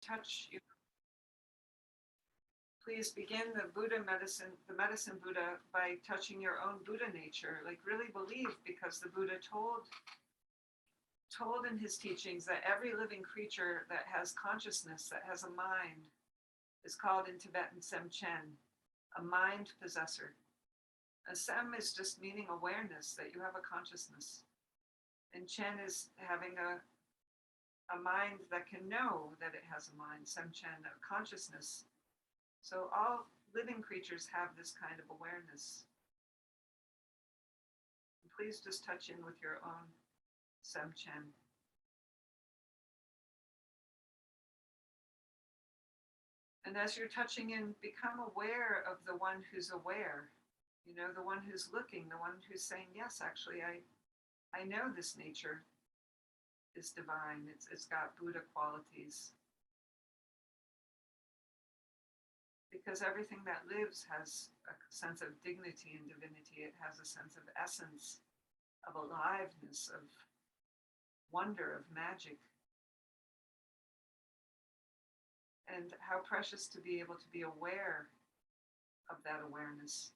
touch you. Please begin the medicine Buddha, by touching your own Buddha nature. Like really believe, because the Buddha told in his teachings that every living creature that has consciousness, that has a mind, is called in Tibetan Semchen, a mind possessor. A Sem is just meaning awareness, that you have a consciousness. And Chen is having a mind that can know that it has a mind, Semchen, a consciousness. So all living creatures have this kind of awareness. And please just touch in with your own Semchen. And as you're touching in, become aware of the one who's aware, the one who's looking, the one who's saying, yes, actually, I know this nature is divine. It's got Buddha qualities. Because everything that lives has a sense of dignity and divinity. It has a sense of essence, of aliveness, of wonder, of magic. And how precious to be able to be aware of that awareness.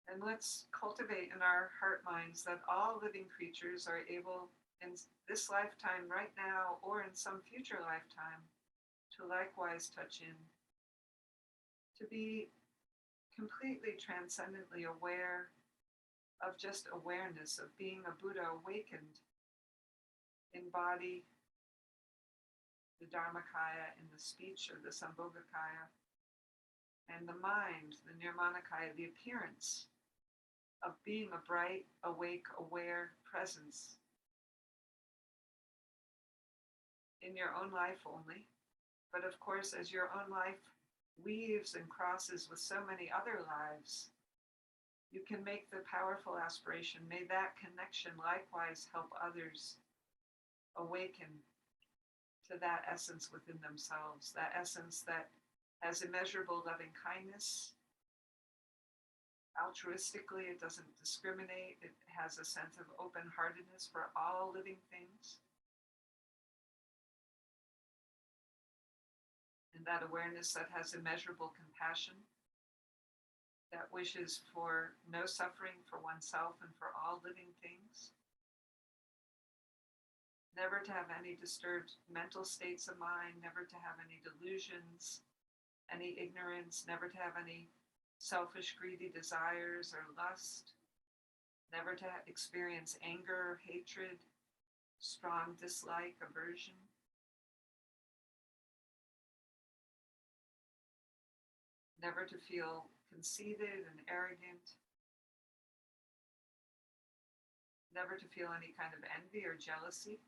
And let's cultivate in our heart minds that all living creatures are able, in this lifetime right now or in some future lifetime, to likewise touch in, to be completely transcendently aware of just awareness, of being a Buddha awakened in body, the Dharmakaya, in the speech or the Sambhogakaya, and the mind, the Nirmanakaya, the appearance of being a bright, awake, aware presence in your own life only. But of course, as your own life weaves and crosses with so many other lives, you can make the powerful aspiration, may that connection likewise help others awaken to that essence within themselves, that essence that has immeasurable loving kindness. Altruistically, it doesn't discriminate. It has a sense of open-heartedness for all living things. And that awareness that has immeasurable compassion, that wishes for no suffering for oneself and for all living things. Never to have any disturbed mental states of mind, never to have any delusions, any ignorance, never to have any selfish, greedy desires or lust, never to experience anger, hatred, strong dislike, aversion. Never to feel conceited and arrogant. Never to feel any kind of envy or jealousy.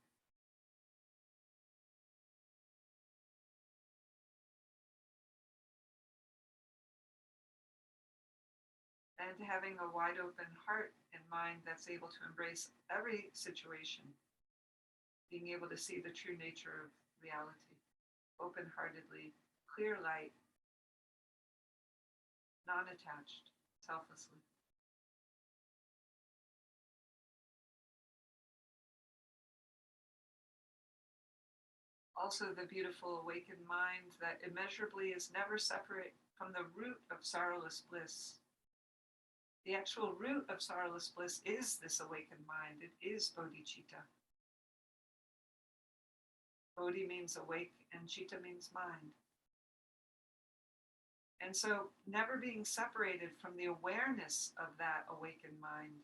And having a wide open heart and mind that's able to embrace every situation, being able to see the true nature of reality, open-heartedly, clear light, non-attached, selflessly. Also, the beautiful awakened mind that immeasurably is never separate from the root of sorrowless bliss. The actual root of sorrowless bliss is this awakened mind. It is bodhicitta. Bodhi means awake and citta means mind. And so never being separated from the awareness of that awakened mind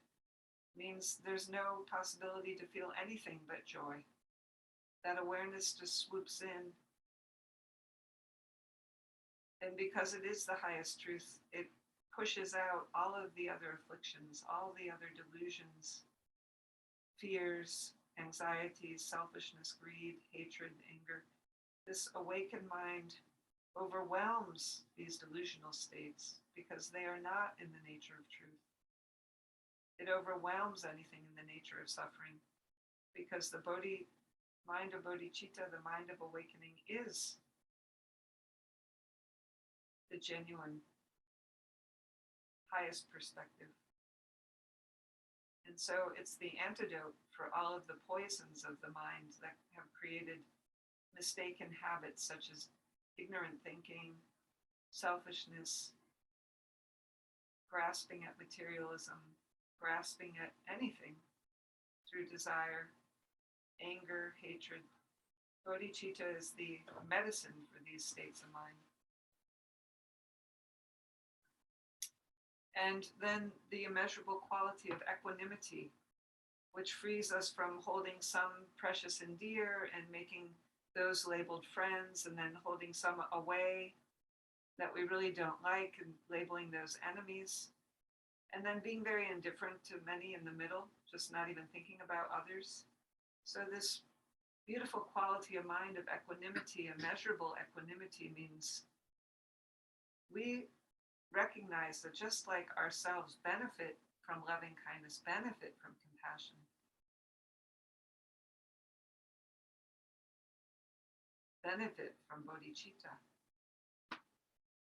means there's no possibility to feel anything but joy. That awareness just swoops in. And because it is the highest truth, it pushes out all of the other afflictions, all the other delusions, fears, anxieties, selfishness, greed, hatred, anger. This awakened mind overwhelms these delusional states because they are not in the nature of truth. It overwhelms anything in the nature of suffering because the mind of bodhicitta, the mind of awakening, is the genuine, highest perspective. And so it's the antidote for all of the poisons of the mind that have created mistaken habits such as ignorant thinking, selfishness, grasping at materialism, grasping at anything through desire, anger, hatred. Bodhicitta is the medicine for these states of mind. And then the immeasurable quality of equanimity, which frees us from holding some precious and dear and making those labeled friends, and then holding some away that we really don't like and labeling those enemies, and then being very indifferent to many in the middle, just not even thinking about others. So this beautiful quality of mind of equanimity, immeasurable equanimity, means we recognize that just like ourselves benefit from loving kindness, benefit from compassion, benefit from bodhicitta,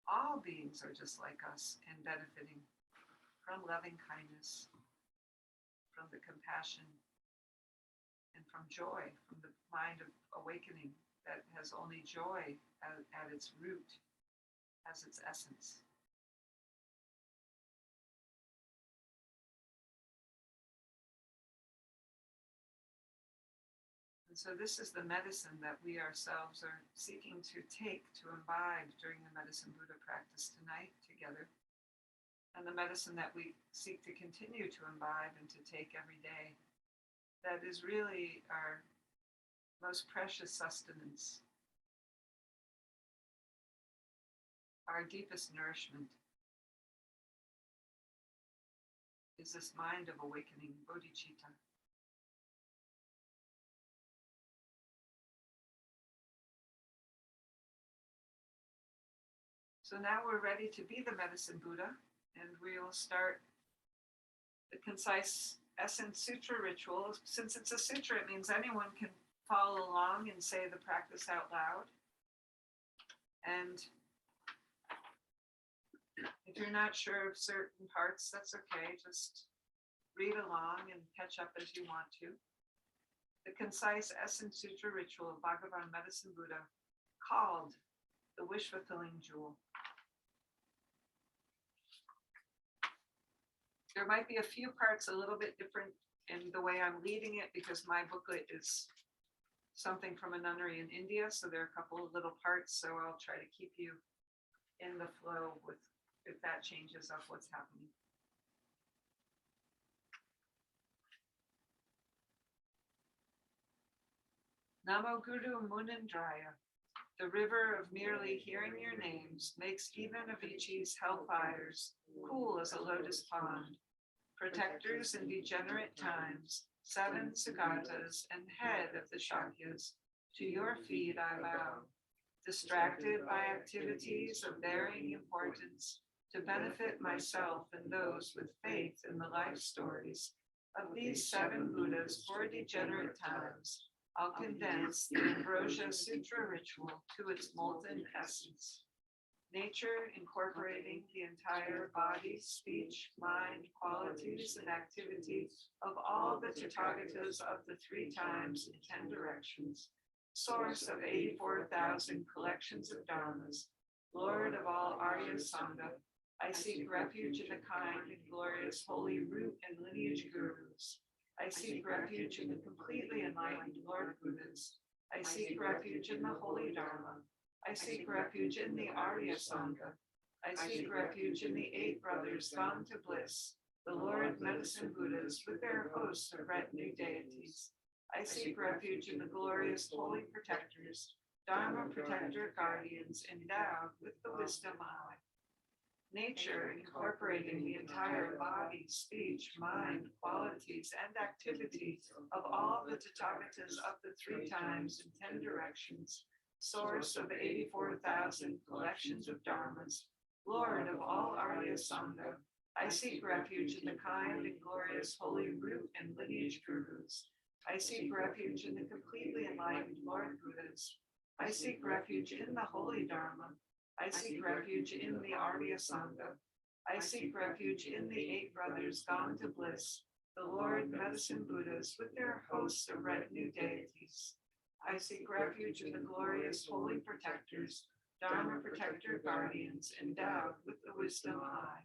all beings are just like us and benefiting from loving kindness, from the compassion, and from joy, from the mind of awakening that has only joy at its root, as its essence. And so this is the medicine that we ourselves are seeking to take, to imbibe during the Medicine Buddha practice tonight together. And the medicine that we seek to continue to imbibe and to take every day. That is really our most precious sustenance, our deepest nourishment, is this mind of awakening, bodhicitta. So now we're ready to be the Medicine Buddha, and we will start the Concise Essence Sutra ritual. Since it's a sutra, it means anyone can follow along and say the practice out loud. And if you're not sure of certain parts, that's okay. Just read along and catch up as you want to. The Concise Essence Sutra ritual of Bhagavan Medicine Buddha, called the wish-fulfilling jewel. There might be a few parts a little bit different in the way I'm leading it, because my booklet is something from a nunnery in India, so there are a couple of little parts, so I'll try to keep you in the flow with if that changes up what's happening. Namo Guru Munandraya. The river of merely hearing your names makes even Avicii's hellfires cool as a lotus pond. Protectors in degenerate times, 7 Sugatas and head of the Shakyas, to your feet I bow. Distracted by activities of varying importance, to benefit myself and those with faith in the life stories of these 7 Buddhas for degenerate times, I'll condense the Ambrosia Sutra ritual to its molten essence. Nature incorporating the entire body, speech, mind, qualities, and activities of all the Tathagatas of the 3 times in 10 directions, source of 84,000 collections of dharmas, Lord of all Arya Sangha, I seek refuge in the kind and glorious holy root and lineage gurus. I seek refuge in the completely enlightened Lord Buddhas. I seek refuge in the holy Dharma. I seek refuge in the Arya Sangha. I seek refuge in the 8 brothers gone to bliss, the Lord Medicine Buddhas with their hosts of retinue deities. I seek refuge in the glorious holy protectors, Dharma protector guardians endowed with the wisdom eye. Nature incorporating the entire body, speech, mind, qualities, and activities of all the Tathagatas of the 3 times in 10 directions, source of 84,000 collections of dharmas, Lord of all Arya Sangha, I seek refuge in the kind and glorious holy root and lineage gurus. I seek refuge in the completely enlightened Lord Buddhas. I seek refuge in the holy Dharma. I I seek refuge in the Arya Sangha. I seek refuge in the 8 brothers gone to bliss, the Lord Medicine Buddhas with their hosts of retinue deities. I seek refuge in the glorious holy protectors, Dharma protector guardians endowed with the wisdom eye.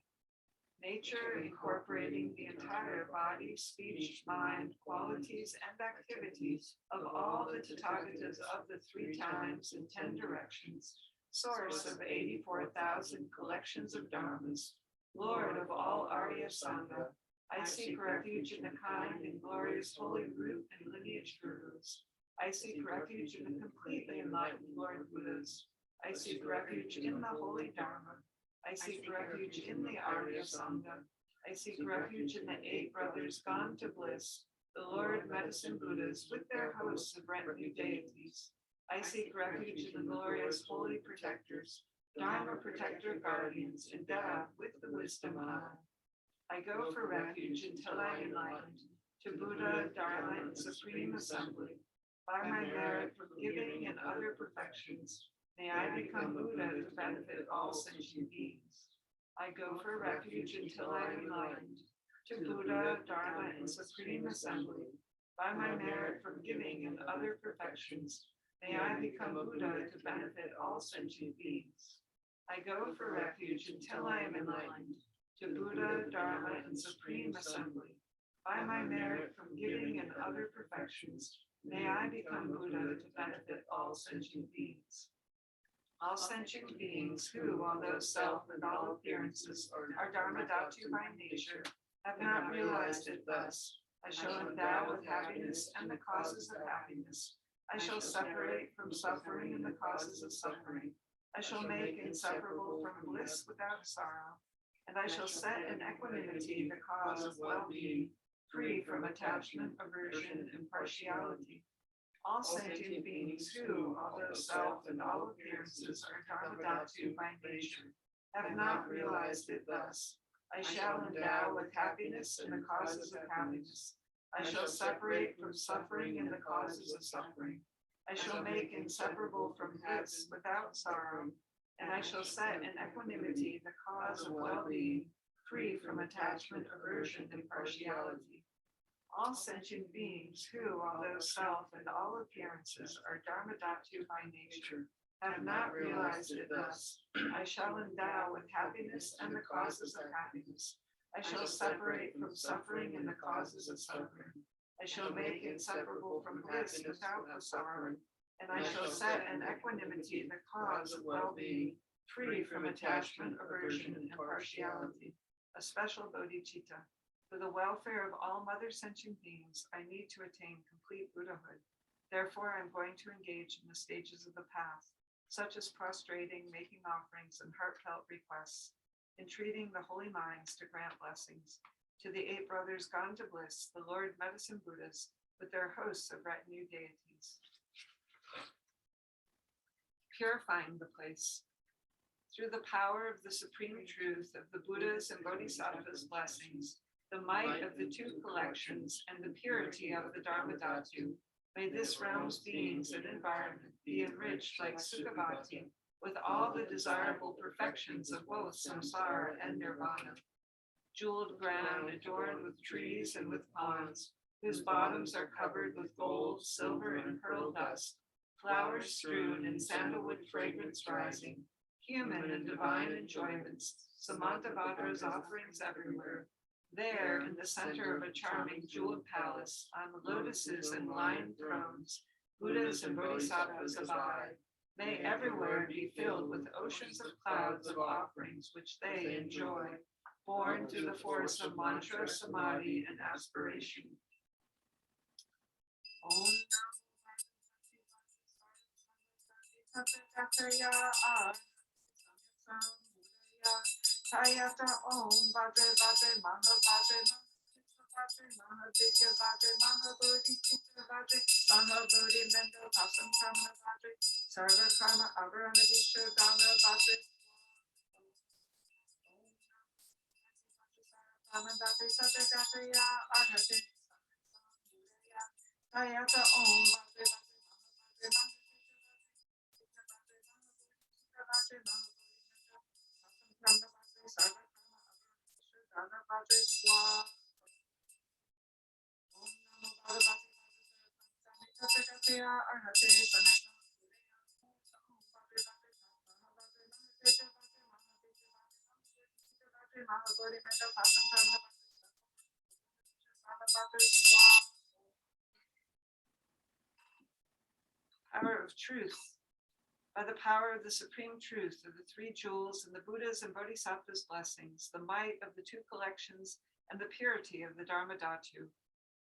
Nature incorporating the entire body, speech, mind, qualities, and activities of all the Tathagatas of the 3 times and 10 directions, source of 84,000 collections of dharmas, Lord of all Arya Sangha, I seek refuge in the kind and glorious holy root and lineage gurus. I seek refuge in the completely enlightened Lord Buddhas. I seek refuge in the holy Dharma. I seek refuge in the Arya Sangha. I seek refuge in the 8 brothers gone to bliss, the Lord Medicine Buddhas with their hosts of retinue deities. I seek refuge in the glorious holy protectors, Dharma protector guardians endowed with the wisdom eye. I go for refuge until I am enlightened to Buddha, Dharma, and Supreme Assembly. By my merit from giving and other perfections, may I become Buddha to benefit all sentient beings. I go for refuge until I am enlightened to Buddha, Dharma, and Supreme Assembly. By my merit from giving and other perfections, may I become Buddha to benefit all sentient beings. I go for refuge until I am enlightened to Buddha, Dharma, and Supreme Assembly. By my merit from giving and other perfections, may I become Buddha to benefit all sentient beings. All sentient beings who, although self and all appearances are Dharma Dhatu by nature, have not realized it thus, I shall endow with happiness and the causes of happiness. I shall separate from suffering and the causes of suffering. I shall make inseparable from bliss without sorrow. And I shall set in equanimity the cause of well-being, free from attachment, aversion, and partiality. All sentient beings who, although self and all appearances are Dharma Dhatu by nature, have not realized it thus, I shall endow with happiness and the causes of happiness. I shall separate from suffering and the causes of suffering. I shall make inseparable from bliss without sorrow. And I shall set in equanimity the cause of well-being, free from attachment, aversion, and partiality. All sentient beings who, although self and all appearances are Dharma Dhatu by nature, have not realized it thus, I shall endow with happiness and the causes of happiness. I shall separate from suffering and the causes of suffering. I shall make inseparable from bliss without sorrow. And I shall set in equanimity the cause of well-being, free from attachment, aversion, and partiality. A special bodhicitta. For the welfare of all mother sentient beings, I need to attain complete Buddhahood. Therefore, I'm going to engage in the stages of the path, such as prostrating, making offerings, and heartfelt requests, entreating the holy minds to grant blessings. To the 8 brothers gone to bliss, the Lord Medicine Buddhas, with their hosts of retinue deities. Purifying the place. Through the power of the supreme truth of the Buddhas and Bodhisattvas' blessings, the might of the 2 collections, and the purity of the Dharma Dhatu, may this realm's beings and environment be enriched like Sukhavati with all the desirable perfections of both samsara and nirvana. Jeweled ground adorned with trees and with ponds, whose bottoms are covered with gold, silver, and pearl dust, flowers strewn and sandalwood fragrance rising, human and divine enjoyments, Samantabhadra's offerings everywhere. There, in the center of a charming jeweled palace, on lotuses and lion thrones, Buddhas and Bodhisattvas abide. May everywhere be filled with oceans of clouds of offerings which they enjoy, born through the force of mantra, samadhi, and aspiration. Om Tayata Om Bhadre Bhadre Maha Bhadre Bhadre Maha Vidya Bhadre Maha Bodhi Chitta Bhadre Maha Bodhi Mendo Pasam Kamana Bhadre Sarva Karma Avarana Vishra Dana Bhadre Bhadre Sata Gataya Arhate Tayata Om Bhadre Bhadre Maha Bhadre Maha Vidya Bhadre Maha Bodhi Chitta Bhadre Maha Power of truth. By the power of the supreme truth of the three jewels and the Buddha's and Bodhisattva's blessings, the might of the two collections and the purity of the Dharma Dhatu,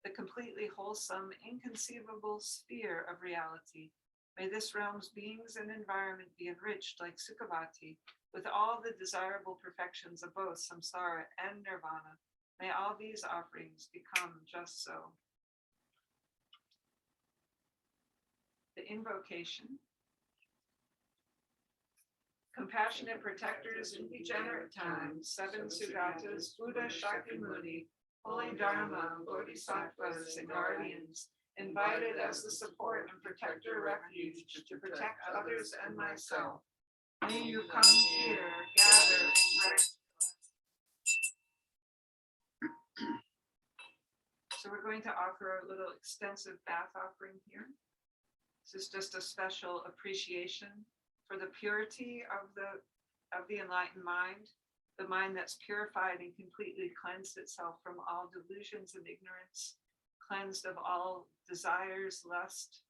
the completely wholesome, inconceivable sphere of reality, may this realm's beings and environment be enriched like Sukhavati with all the desirable perfections of both samsara and nirvana. May all these offerings become just so. The invocation. Compassionate protectors in degenerate times, seven Sugatas, Buddha, Shakyamuni, Holy Dharma, Bodhisattvas, and guardians, invited as the support and protector refuge to protect others and myself. May you come here, gather, and grant. So we're going to offer a little extensive bath offering here. This is just a special appreciation for the purity of the enlightened mind, the mind that's purified and completely cleansed itself from all delusions and ignorance, cleansed of all desires, lust,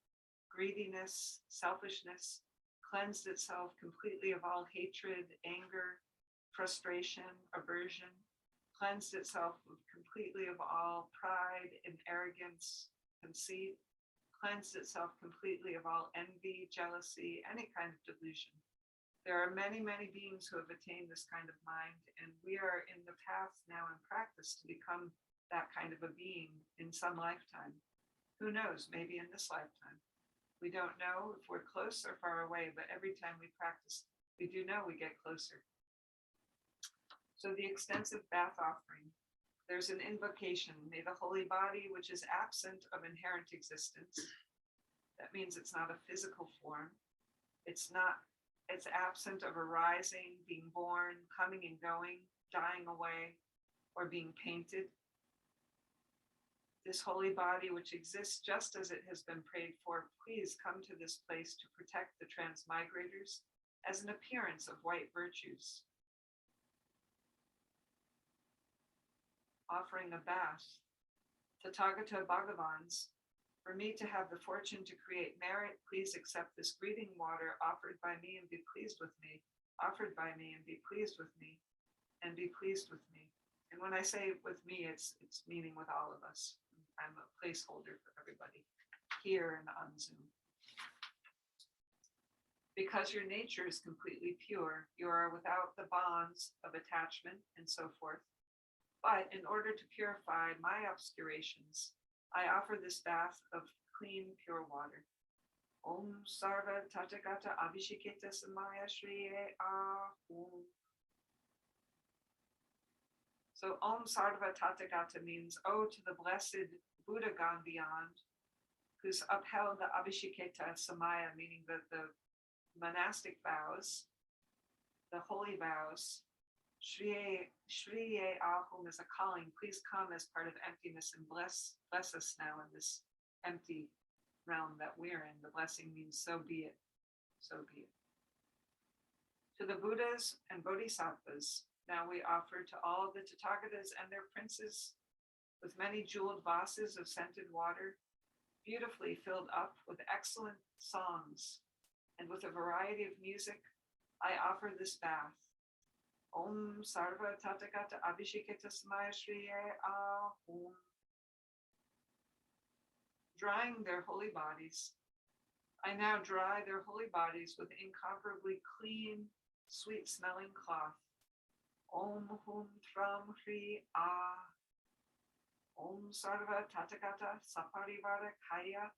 greediness, selfishness, cleansed itself completely of all hatred, anger, frustration, aversion, cleansed itself completely of all pride and arrogance, conceit, cleansed itself completely of all envy, jealousy, any kind of delusion. There are many, many beings who have attained this kind of mind, and we are in the path now in practice to become that kind of a being in some lifetime. Who knows, maybe in this lifetime. We don't know if we're close or far away, but every time we practice, we do know we get closer. So the extensive bath offering. There's an invocation. May the holy body, which is absent of inherent existence, that means it's not a physical form. It's absent of arising, being born, coming and going, dying away, or being painted. This holy body, which exists just as it has been prayed for, please come to this place to protect the transmigrators as an appearance of white virtues. Offering a bath. Tathagata Bhagavans, for me to have the fortune to create merit, please accept this breathing water offered by me and be pleased with me, offered by me and be pleased with me, and be pleased with me. And when I say with me, it's meaning with all of us. I'm a placeholder for everybody here and on Zoom. Because your nature is completely pure, you are without the bonds of attachment and so forth. But in order to purify my obscurations, I offer this bath of clean, pure water. Om Sarva Tathagata Abhisheketa Samaya Shriye Ahum. So Om Sarva Tathagata means, oh, to the blessed Buddha gone beyond, who's upheld the Abhisheketa Samaya, meaning that the monastic vows, the holy vows. Shriye Ahum is a calling. Please come as part of emptiness and bless us now in this empty realm that we're in. The blessing means so be it. So be it. To the Buddhas and Bodhisattvas, now we offer to all the Tathagatas and their princes with many jeweled vases of scented water, beautifully filled up with excellent songs, and with a variety of music, I offer this bath. Om Sarva Tathagata Abhisheketa Samaya Shriye Ahum. Drying their holy bodies. I now dry their holy bodies with incomparably clean, sweet smelling cloth. Om Hum Tram Hri Ah. Om Sarva Tathagata Saparivara Kaya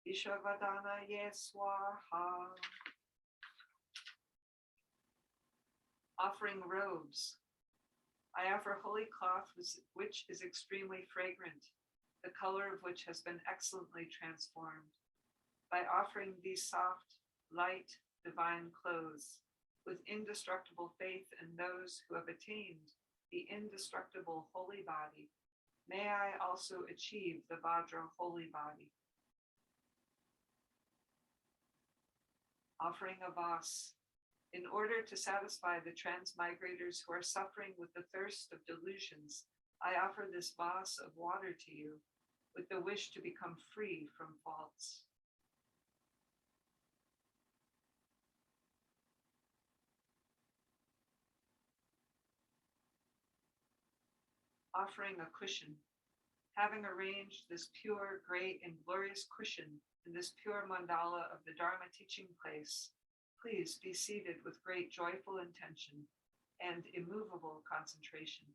Vishwavadana Ye Swaha. Offering robes. I offer holy cloth which is extremely fragrant, the color of which has been excellently transformed. By offering these soft, light, divine clothes with indestructible faith in those who have attained the indestructible holy body, may I also achieve the Vajra holy body. offering a vase. In order to satisfy the transmigrators who are suffering with the thirst of delusions, I offer this vase of water to you, with the wish to become free from faults. Offering a cushion. Having arranged this pure, great, and glorious cushion in this pure mandala of the Dharma teaching place, please be seated with great joyful intention and immovable concentration.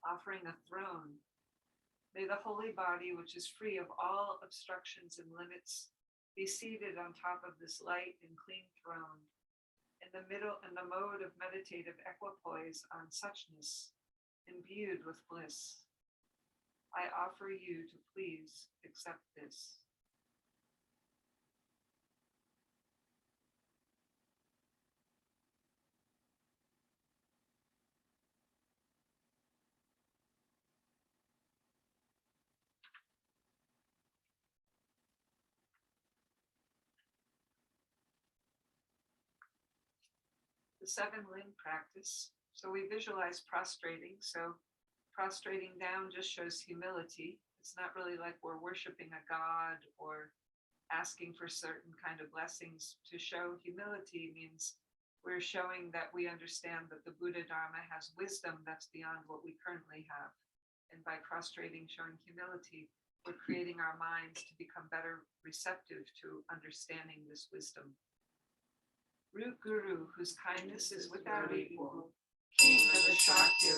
Offering a throne. May the holy body, which is free of all obstructions and limits, be seated on top of this light and clean throne, in the mode of meditative equipoise on suchness, imbued with bliss. I offer you to please accept this. The 7-limb practice. So we visualize prostrating. So prostrating down just shows humility. It's not really like we're worshiping a god or asking for certain kind of blessings. To show humility means we're showing that we understand that the Buddha Dharma has wisdom that's beyond what we currently have. And by prostrating, showing humility, we're creating our minds to become better receptive to understanding this wisdom. Root Guru, whose kindness is without equal, King of the Shakya,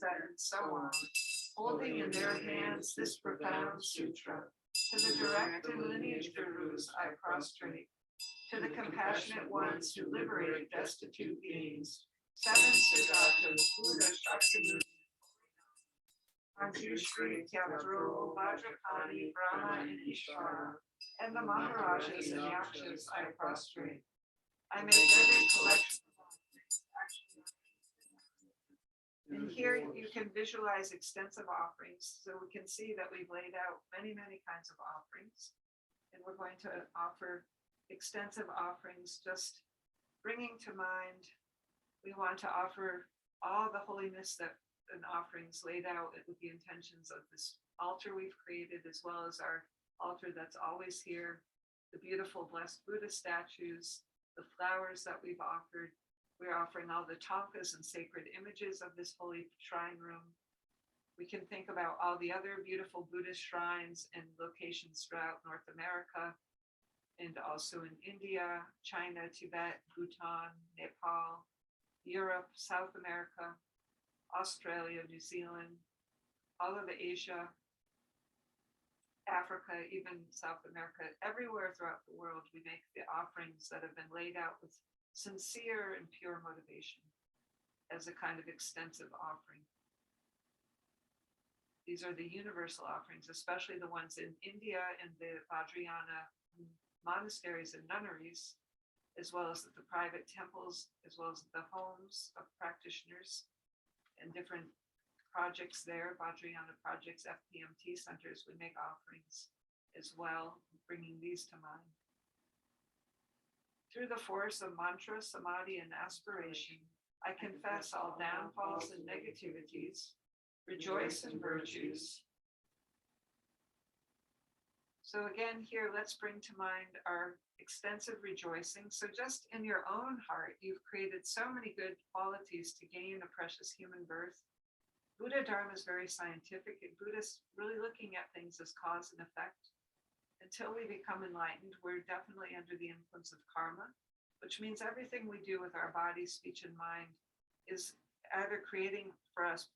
and so on, holding in their hands this profound sutra. To the direct and lineage gurus I prostrate, to the compassionate ones who liberate destitute beings, 7 Sudatas, Buddha Shakyamuni, Manjushri, Kyabdru, Vajrapani, Brahma, and Ishvara, and the Maharajas and Yakshas I prostrate. I make every collection of offerings actually. And here you can visualize extensive offerings. So we can see that we've laid out many, many kinds of offerings. And we're going to offer extensive offerings, just bringing to mind, we want to offer all the holiness that an offerings laid out with the intentions of this altar we've created, as well as our altar that's always here, the beautiful blessed Buddha statues, the flowers that we've offered. We're offering all the tankas and sacred images of this holy shrine room. We can think about all the other beautiful Buddhist shrines and locations throughout North America, and also in India, China, Tibet, Bhutan, Nepal, Europe, South America, Australia, New Zealand, all of Asia, Africa, even South America, everywhere throughout the world, we make the offerings that have been laid out with sincere and pure motivation as a kind of extensive offering. These are the universal offerings, especially the ones in India and the Vajrayana monasteries and nunneries, as well as the private temples, as well as the homes of practitioners and different projects there, Vajrayana projects, FPMT centers, we make offerings as well, bringing these to mind. Through the force of mantra, samadhi, and aspiration, I confess all downfalls and negativities, rejoice in virtues. So again, here, let's bring to mind our extensive rejoicing. So just in your own heart, you've created so many good qualities to gain a precious human birth. Buddha Dharma is very scientific, and Buddhists really looking at things as cause and effect. Until we become enlightened, we're definitely under the influence of karma, which means everything we do with our body, speech, and mind is either creating for us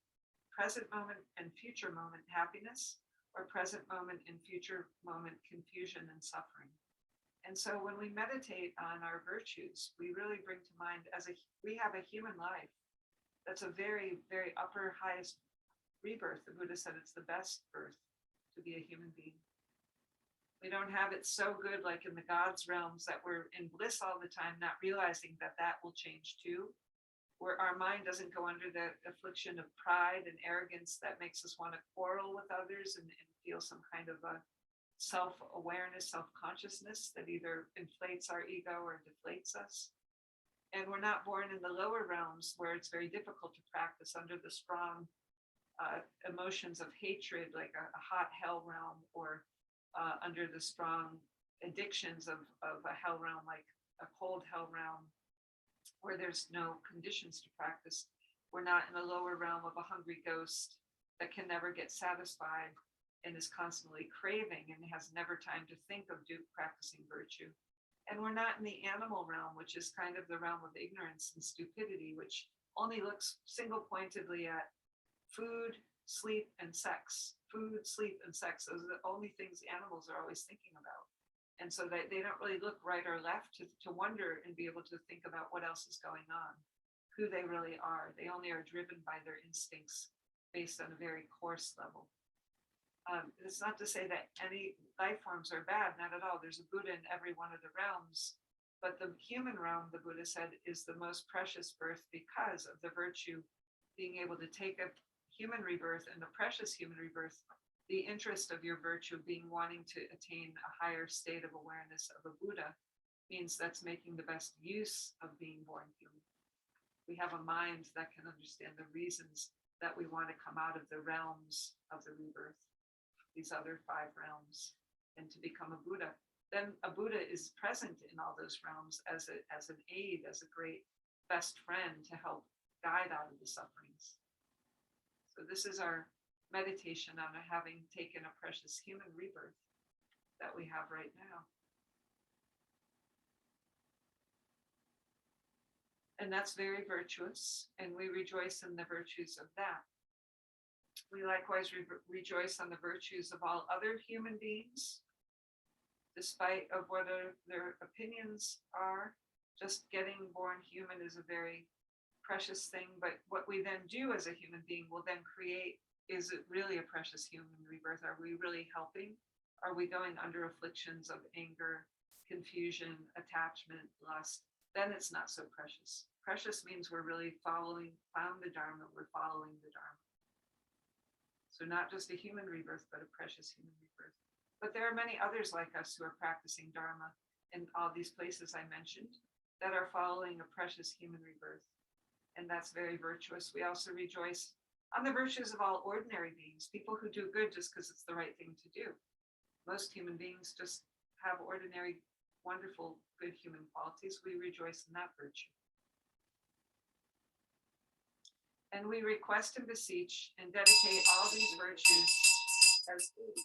present moment and future moment happiness, or present moment and future moment confusion and suffering. And so when we meditate on our virtues, we really bring to mind we have a human life. That's a very, very upper, highest rebirth. The Buddha said it's the best birth to be a human being. We don't have it so good like in the God's realms that we're in bliss all the time, not realizing that that will change too. Where our mind doesn't go under the affliction of pride and arrogance that makes us want to quarrel with others and feel some kind of a self-awareness, self-consciousness that either inflates our ego or deflates us. And we're not born in the lower realms where it's very difficult to practice under the strong emotions of hatred, like a hot hell realm, or under the strong addictions of a hell realm, like a cold hell realm, where there's no conditions to practice. We're not in a lower realm of a hungry ghost that can never get satisfied and is constantly craving and has never time to think of practicing virtue. And we're not in the animal realm, which is kind of the realm of ignorance and stupidity, which only looks single pointedly at food, sleep, and sex. Food, sleep, and sex. Those are the only things animals are always thinking about. And so they don't really look right or left to wonder and be able to think about what else is going on, who they really are. They only are driven by their instincts based on a very coarse level. It's not to say that any life forms are bad, not at all. There's a Buddha in every one of the realms. But the human realm, the Buddha said, is the most precious birth because of the virtue being able to take a human rebirth and the precious human rebirth, the interest of your virtue being wanting to attain a higher state of awareness of a Buddha means that's making the best use of being born human. We have a mind that can understand the reasons that we want to come out of the realms of the rebirth, these other 5 realms, and to become a Buddha. Then a Buddha is present in all those realms as an aid, as a great best friend to help guide out of the sufferings. So this is our meditation on having taken a precious human rebirth that we have right now. And that's very virtuous, and we rejoice in the virtues of that. We likewise rejoice on the virtues of all other human beings, despite of whether their opinions are. Just getting born human is a very precious thing, but what we then do as a human being will then create, is it really a precious human rebirth? Are we really helping? Are we going under afflictions of anger, confusion, attachment, lust? Then it's not so precious. Precious means we're really found the Dharma, we're following the Dharma. So not just a human rebirth, but a precious human rebirth. But there are many others like us who are practicing Dharma in all these places I mentioned that are following a precious human rebirth. And that's very virtuous. We also rejoice on the virtues of all ordinary beings, people who do good just because it's the right thing to do. Most human beings just have ordinary, wonderful, good human qualities. We rejoice in that virtue. And we request and beseech and dedicate all these virtues as foods.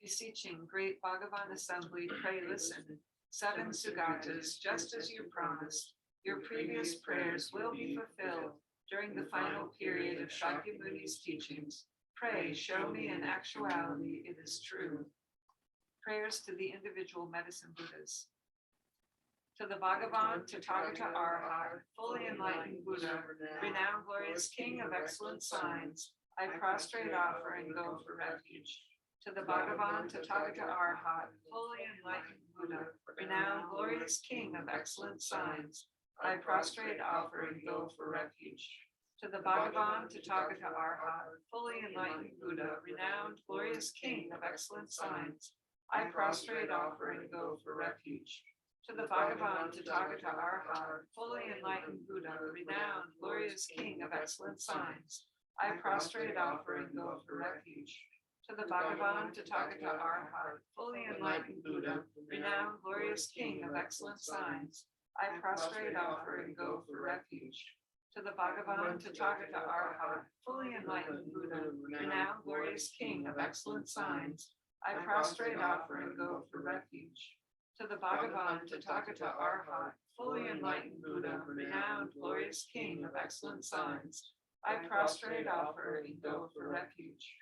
Beseeching, great Bhagavan assembly, pray listen. 7 Sugatas, just as you promised, your previous prayers will be fulfilled during the final period of Shakyamuni's teachings. Pray, show me in actuality it is true. Prayers to the individual medicine Buddhas. To the Bhagavan, Tathagata Arhat, fully enlightened Buddha, renowned glorious King of excellent signs, I prostrate offer and go for refuge. To the Bhagavan, Tathagata Arhat, fully enlightened Buddha, renowned glorious King of excellent signs, I prostrate offer and go for refuge. To the Bhagavan, Tathagata Arhat, fully enlightened Buddha, renowned glorious King of excellent signs, I prostrate offer and go for refuge. To the Bhagavan, Tathagata Arhat, fully enlightened Buddha, renowned glorious King of excellent signs, I prostrate offer and go for refuge. To the Bhagavan, Tathagata Arhat, fully enlightened Buddha, renowned glorious King of excellent signs, I prostrate offer and go for refuge. To the Bhagavan, Tathagata Arhat, fully enlightened Buddha, renowned glorious King of excellent signs, I prostrate offer and go for refuge. To the Bhagavan, Tathagata Arhat, fully enlightened Buddha, renowned glorious King of excellent signs, I prostrate offer and go for refuge.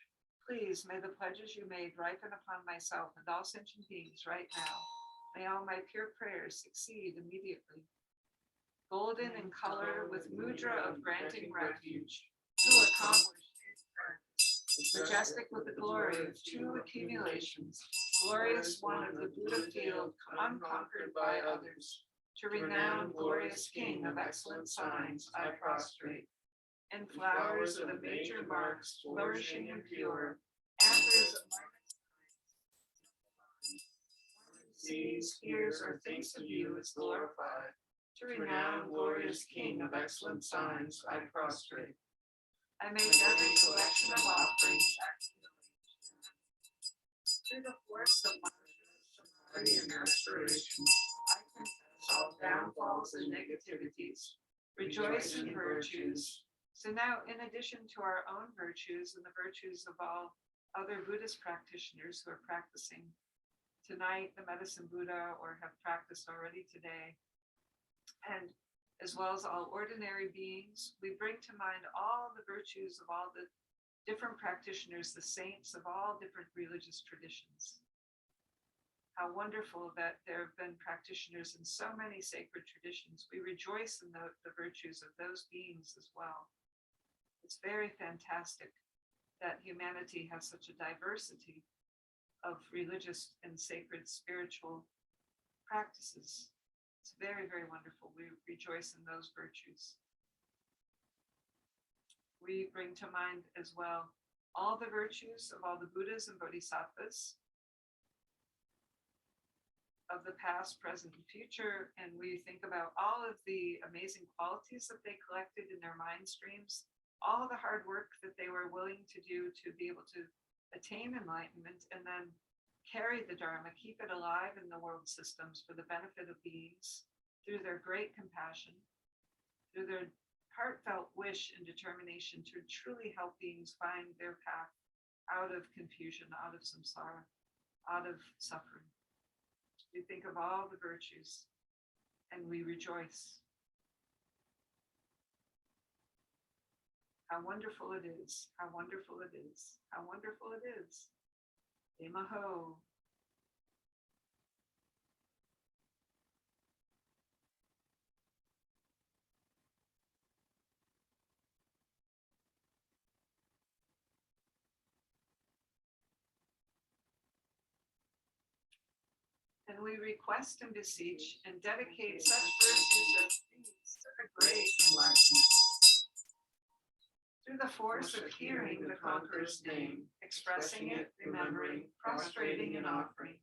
Please, may the pledges you made ripen upon myself and all sentient beings right now. May all my pure prayers succeed immediately. golden in color with mudra of granting refuge, who accomplished his purpose, majestic with the glory of two accumulations, glorious one of the Buddha field, unconquered by others, to renowned glorious king of excellent signs, I prostrate. In flowers of the major marks, flourishing and pure, anthers of sees, hears, or thinks of you is glorified. To renowned glorious king of excellent signs, I prostrate. I make every collection of offerings through the force of my samadhi and aspiration. I confess all downfalls and negativities, rejoice in virtues. So now, in addition to our own virtues and the virtues of all other Buddhist practitioners who are practicing tonight, the Medicine Buddha, or have practiced already today, and as well as all ordinary beings, we bring to mind all the virtues of all the different practitioners, the saints of all different religious traditions. How wonderful that there have been practitioners in so many sacred traditions. We rejoice in the virtues of those beings as well. It's very fantastic that humanity has such a diversity of religious and sacred spiritual practices. It's very, very wonderful. We rejoice in those virtues. We bring to mind as well all the virtues of all the Buddhas and Bodhisattvas of the past, present, and future, and we think about all of the amazing qualities that they collected in their mind streams, all the hard work that they were willing to do to be able to attain enlightenment, and then carry the Dharma, keep it alive in the world systems for the benefit of beings through their great compassion, through their heartfelt wish and determination to truly help beings find their path out of confusion, out of samsara, out of suffering. We think of all the virtues and we rejoice. How wonderful it is, how wonderful it is, how wonderful it is. Imaho. And we request and beseech and dedicate such virtues as these to the great enlightenment. Through the force of hearing the Conqueror's name, expressing it, remembering, prostrating, and offering,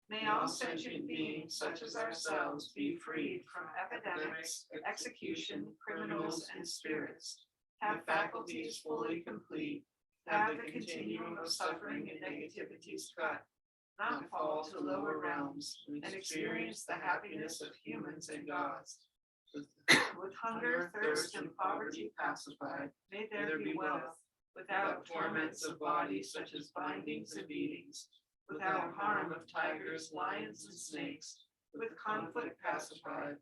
may all sentient beings, such as ourselves, be freed from epidemics, execution, criminals, and spirits, have faculties fully complete, have the continuum of suffering and negativities cut, not fall to lower realms, and experience the happiness of humans and gods. With hunger, thirst, and poverty pacified, may there be wealth, without torments of body such as bindings and beatings, without harm of tigers, lions, and snakes, with conflict pacified,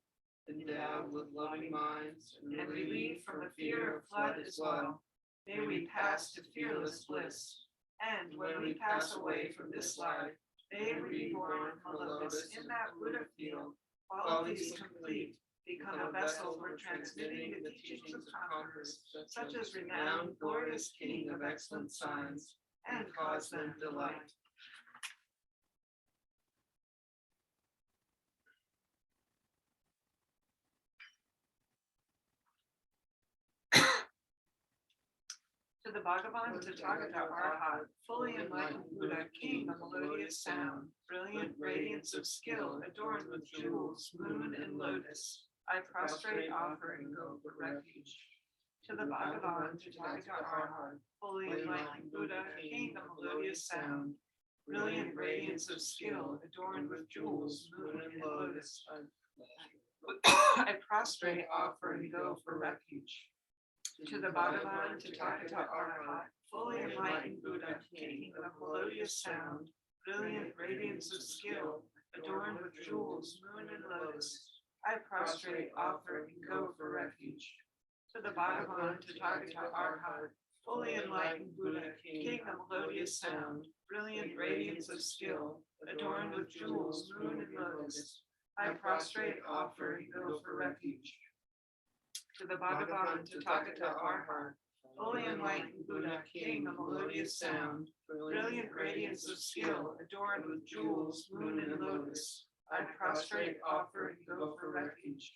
endowed with loving minds, and relieved from the fear of flood as well. May we pass to fearless bliss, and when we pass away from this life, may we be born from a lotus in that Buddha field, qualities complete, become a vessel for transmitting the teachings of conquerors, such as renowned, glorious king of excellent signs, and cause them delight. To the Bhagavan, Tathagata Arhat, fully enlightened Buddha, king of melodious sound, brilliant radiance of skill, adorned with jewels, moon, and lotus, I prostrate, offer, and go for refuge. To the Bhagavan, Tathagata Arhat, fully enlightened Buddha, king of melodious sound, brilliant radiance of skill, adorned with jewels, moon, and lotus, I prostrate, offer, and go for refuge. To the Bhagavan, Tathagata Arhat, fully enlightened Buddha, king of melodious sound, brilliant radiance of skill, adorned with jewels, moon, and lotus, I prostrate, offer, and go for refuge. To the Bhagavan, Tathagata Arhat, fully enlightened Buddha, king of melodious sound, brilliant radiance of skill, adorned with jewels, moon, and lotus, I prostrate, offer, and go for refuge. To the Bhagavan, Tathagata, Arhat, fully enlightened Buddha, King of melodious sound, brilliant radiance of skill, adorned with jewels, moon, and lotus, I prostrate, offer, and go for refuge.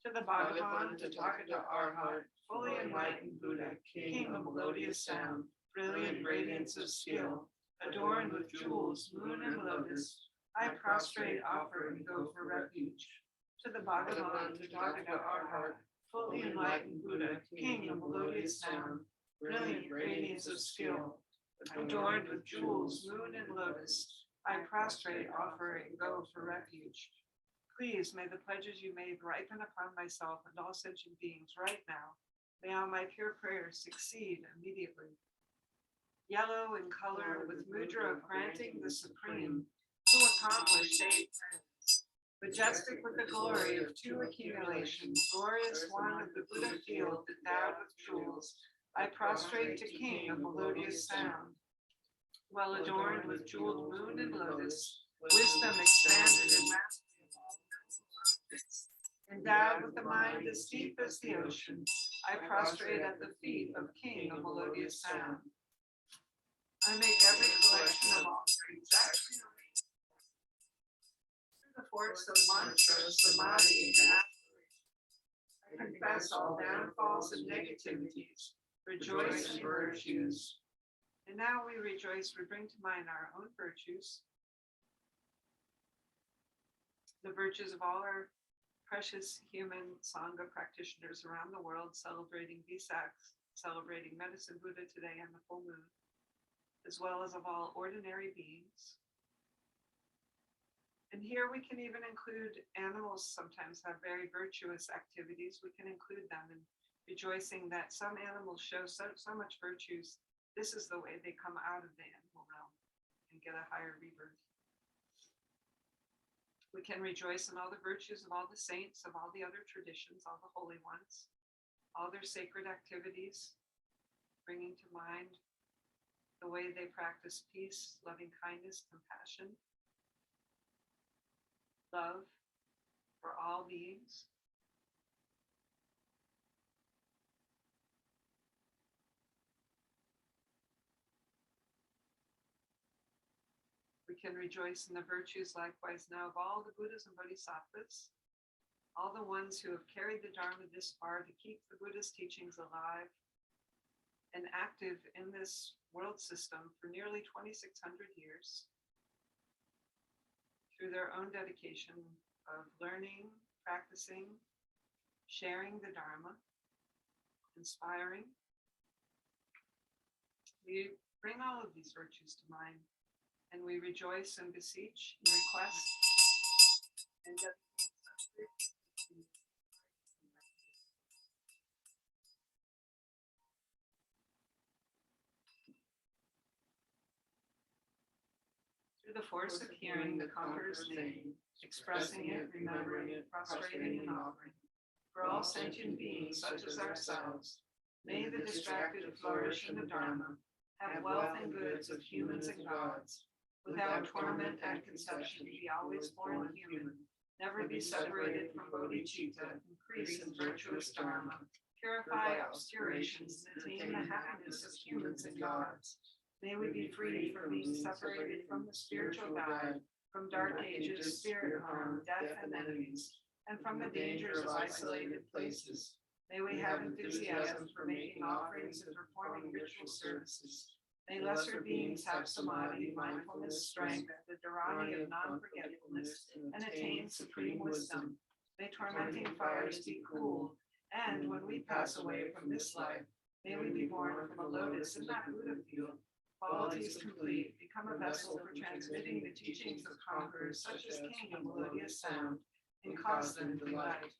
To the Bhagavan, Tathagata, Arhat, fully enlightened Buddha, King of melodious sound, brilliant radiance of skill, adorned with jewels, moon, and lotus, I prostrate, offer, and go for refuge. To the Bhagavan, Tathagata, Arhat, fully enlightened Buddha, King of melodious sound, brilliant radiance of skill, adorned with jewels, moon, and lotus, I prostrate, offer, and go for refuge. Please, may the pledges you made ripen upon myself and all sentient beings right now. May all my pure prayers succeed immediately. Yellow in color, with mudra of granting the supreme, who accomplished 8 things. Majestic with the glory of 2 accumulations, glorious one of the Buddha field endowed with jewels, I prostrate to King of melodious sound. Well adorned with jeweled moon and lotus, wisdom expanded and mastery of all knowledge. Endowed with a mind as deep as the ocean, I prostrate at the feet of King of melodious sound. I make every collection of offerings actually through the force of mantra, samadhi, and aspiration. I confess all downfalls and negativities, rejoice in virtues. And now we rejoice, we bring to mind our own virtues, the virtues of all our precious human Sangha practitioners around the world celebrating Visakh, celebrating Medicine Buddha today and the full moon, as well as of all ordinary beings. And here we can even include animals sometimes have very virtuous activities. We can include them in rejoicing that some animals show so much virtues. This is the way they come out of the animal realm and get a higher rebirth. We can rejoice in all the virtues of all the saints, of all the other traditions, all the holy ones, all their sacred activities, bringing to mind the way they practice peace, loving kindness, compassion, love for all beings. We can rejoice in the virtues likewise now of all the Buddhas and Bodhisattvas, all the ones who have carried the Dharma this far to keep the Buddha's teachings alive and active in this world system for nearly 2,600 years through their own dedication of learning, practicing, sharing the Dharma, inspiring. We bring all of these virtues to mind, and we rejoice and beseech and request and through the force of hearing the Conqueror's name, expressing it, remembering it, prostrating and offering, for all sentient beings such as ourselves, may the distracted flourish in the Dharma, have wealth and goods of humans and gods, without torment at conception, be always born human, never be separated from bodhicitta, increase in virtuous Dharma, purify obscurations, and attain the happiness of humans and gods. May we be free from being separated from the spiritual guide, from dark ages, spirit harm, death, and enemies, and from the dangers of isolated places. May we have enthusiasm for making offerings and performing ritual services. May lesser beings have samadhi, mindfulness, strength, the dharani of non-forgetfulness, and attain supreme wisdom. May tormenting fires be cooled, and when we pass away from this life, may we be born from a lotus in that Buddha field, qualities complete, become a vessel for transmitting the teachings of conquerors such as King of melodious sound, and cause them delight.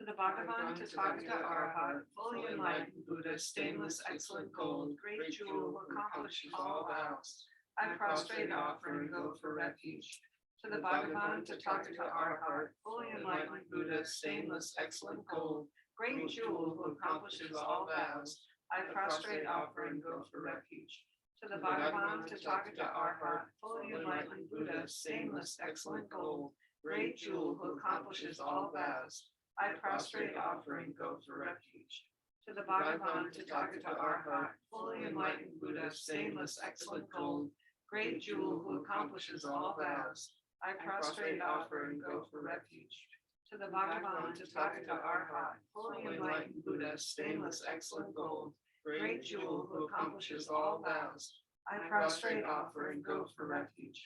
To the Bhagavan, Tathagata, Arhat, fully enlightened Buddha, stainless, excellent gold, great jewel who accomplished all vows, I prostrate, offer, and go for refuge. To the Bhagavan, Tathagata, Arhat, fully enlightened Buddha, stainless, excellent gold, great jewel who accomplishes all vows, I prostrate, offer, and go for refuge. To the Bhagavan, Tathagata, Arhat, fully enlightened Buddha, stainless, excellent gold, great jewel who accomplishes all vows, I prostrate offering go for refuge. To the Bhagavan, Tathagata Arhat, fully enlightened Buddha, stainless, excellent gold, great jewel who accomplishes all vows, I prostrate offering go for refuge. To the Bhagavan, Tathagata Arhat, fully enlightened Buddha, stainless, excellent gold, great jewel who accomplishes all vows, I prostrate offering go for refuge.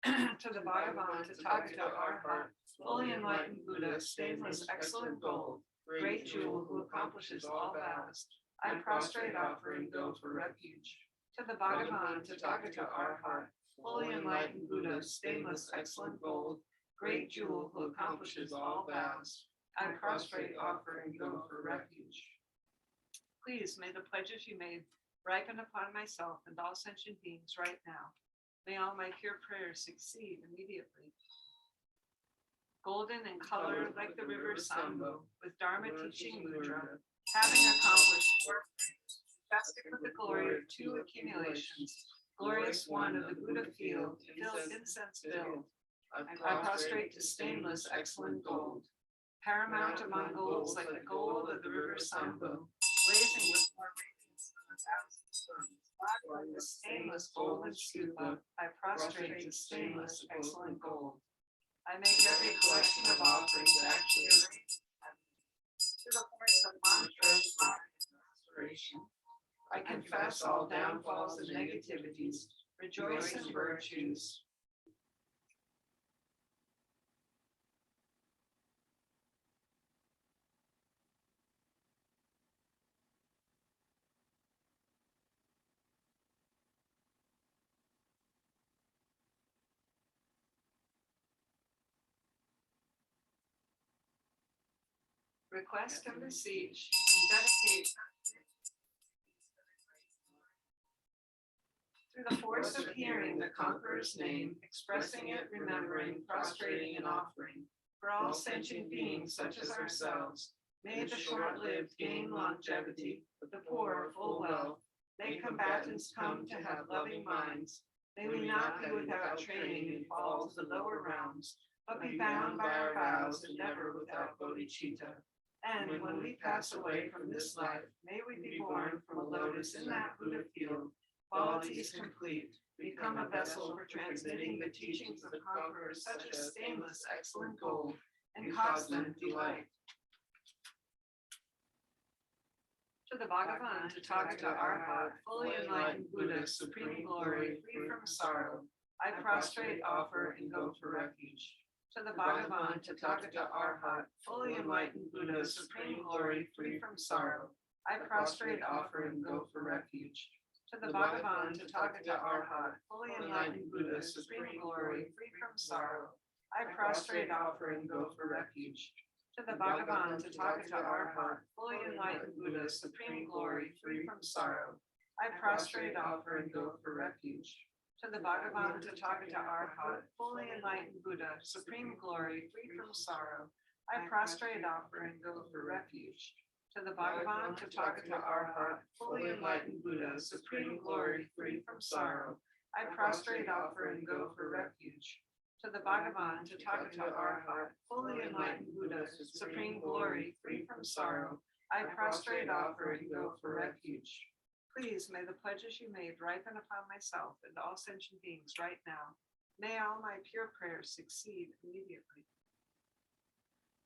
To the Bhagavan, Tathagata Arhat, fully enlightened Buddha, stainless, excellent gold, great jewel who accomplishes all vows, I prostrate offering go for refuge. To the Bhagavan, Tathagata Arhat, fully enlightened Buddha, stainless, excellent gold, great jewel who accomplishes all vows, I prostrate offering go for refuge. Please may the pledges you made ripen upon myself and all sentient beings right now. May all my pure prayers succeed immediately. Golden in color like the river Sambo, with Dharma teaching mudra, having accomplished four things, vested with the glory of two accumulations, glorious one of the Buddha field, incense filled, I prostrate to stainless excellent gold, paramount among golds like the gold of the river Sambo, blazing with more radiance than 1,000 suns. Like the stainless golden stupa, I prostrate to stainless excellent gold. I make every collection of offerings actually arranged to the point of mantras, and restoration. I confess all downfalls and negativities, rejoice in virtues. Request and beseech and dedicate through the force of hearing the conqueror's name, expressing it, remembering, prostrating, and offering for all sentient beings such as ourselves. May the short-lived gain longevity, the poor full wealth. May combatants come to have loving minds. May we not be without training and fall to the lower realms, but be bound by our vows and never without bodhicitta. And when we pass away from this life, may we be born from a lotus in that Buddha field, qualities complete, become a vessel for transmitting the teachings of conquerors such as stainless, excellent gold, and cause them delight. To the Bhagavan, Tathagata Arhat, fully enlightened Buddha, supreme glory, free from sorrow, I prostrate, offer, and go for refuge. To the Bhagavan, Tathagata Arhat, fully enlightened Buddha, supreme glory, free from sorrow, I prostrate, offer, and go for refuge. To the Bhagavan, Tathagata Arhat, fully enlightened Buddha, supreme glory, free from sorrow, I prostrate, offer, and go for refuge. To the Bhagavan, Tathagata Arhat, fully enlightened Buddha, supreme glory, free from sorrow, I prostrate, offer, and go for refuge. To the Bhagavan, Tathagata Arhat, fully enlightened Buddha, supreme glory, free from sorrow, I prostrate, offer, and go for refuge. To the Bhagavan, Tathagata Arhat, fully enlightened Buddha, supreme glory, free from sorrow, I prostrate, offer, and go for refuge. To the Bhagavan, Tathagata Arhat, fully enlightened Buddha, supreme glory, free from sorrow, I prostrate, offer, and go for refuge. Please may the pledges you made ripen upon myself and all sentient beings right now. May all my pure prayers succeed immediately.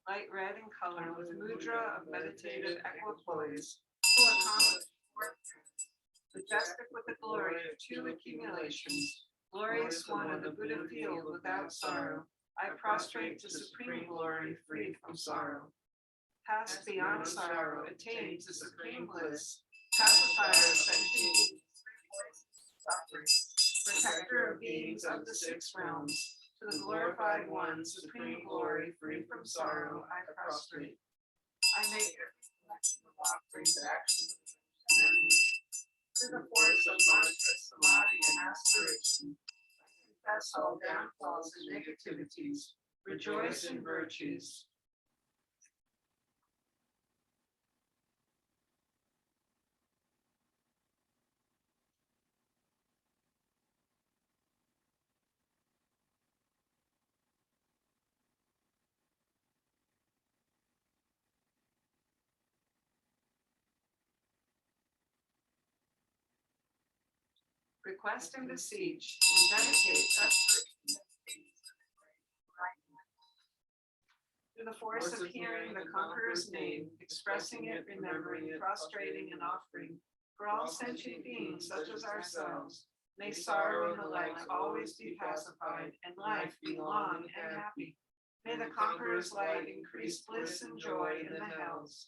Light red in color with mudra of meditative equipoise, who accomplished four things, majestic with the glory of two accumulations, glorious one of the Buddha field without sorrow, I prostrate to supreme glory, freed from sorrow. Passed beyond sorrow, attained to supreme bliss, pacifier of sentient beings, suffering, protector of beings of the six realms, to the glorified one, supreme glory, free from sorrow, I prostrate. I make every collection of offerings actions to the force of mantra, samadhi, and aspiration. I confess all downfalls and negativities, rejoice in virtues. request and beseech, and dedicate such through the force of hearing the Conqueror's name, expressing it, remembering, prostrating, and offering, for all sentient beings such as ourselves, may sorrow and the like always be pacified, and life be long and happy. May the Conqueror's light increase bliss and joy in the hells.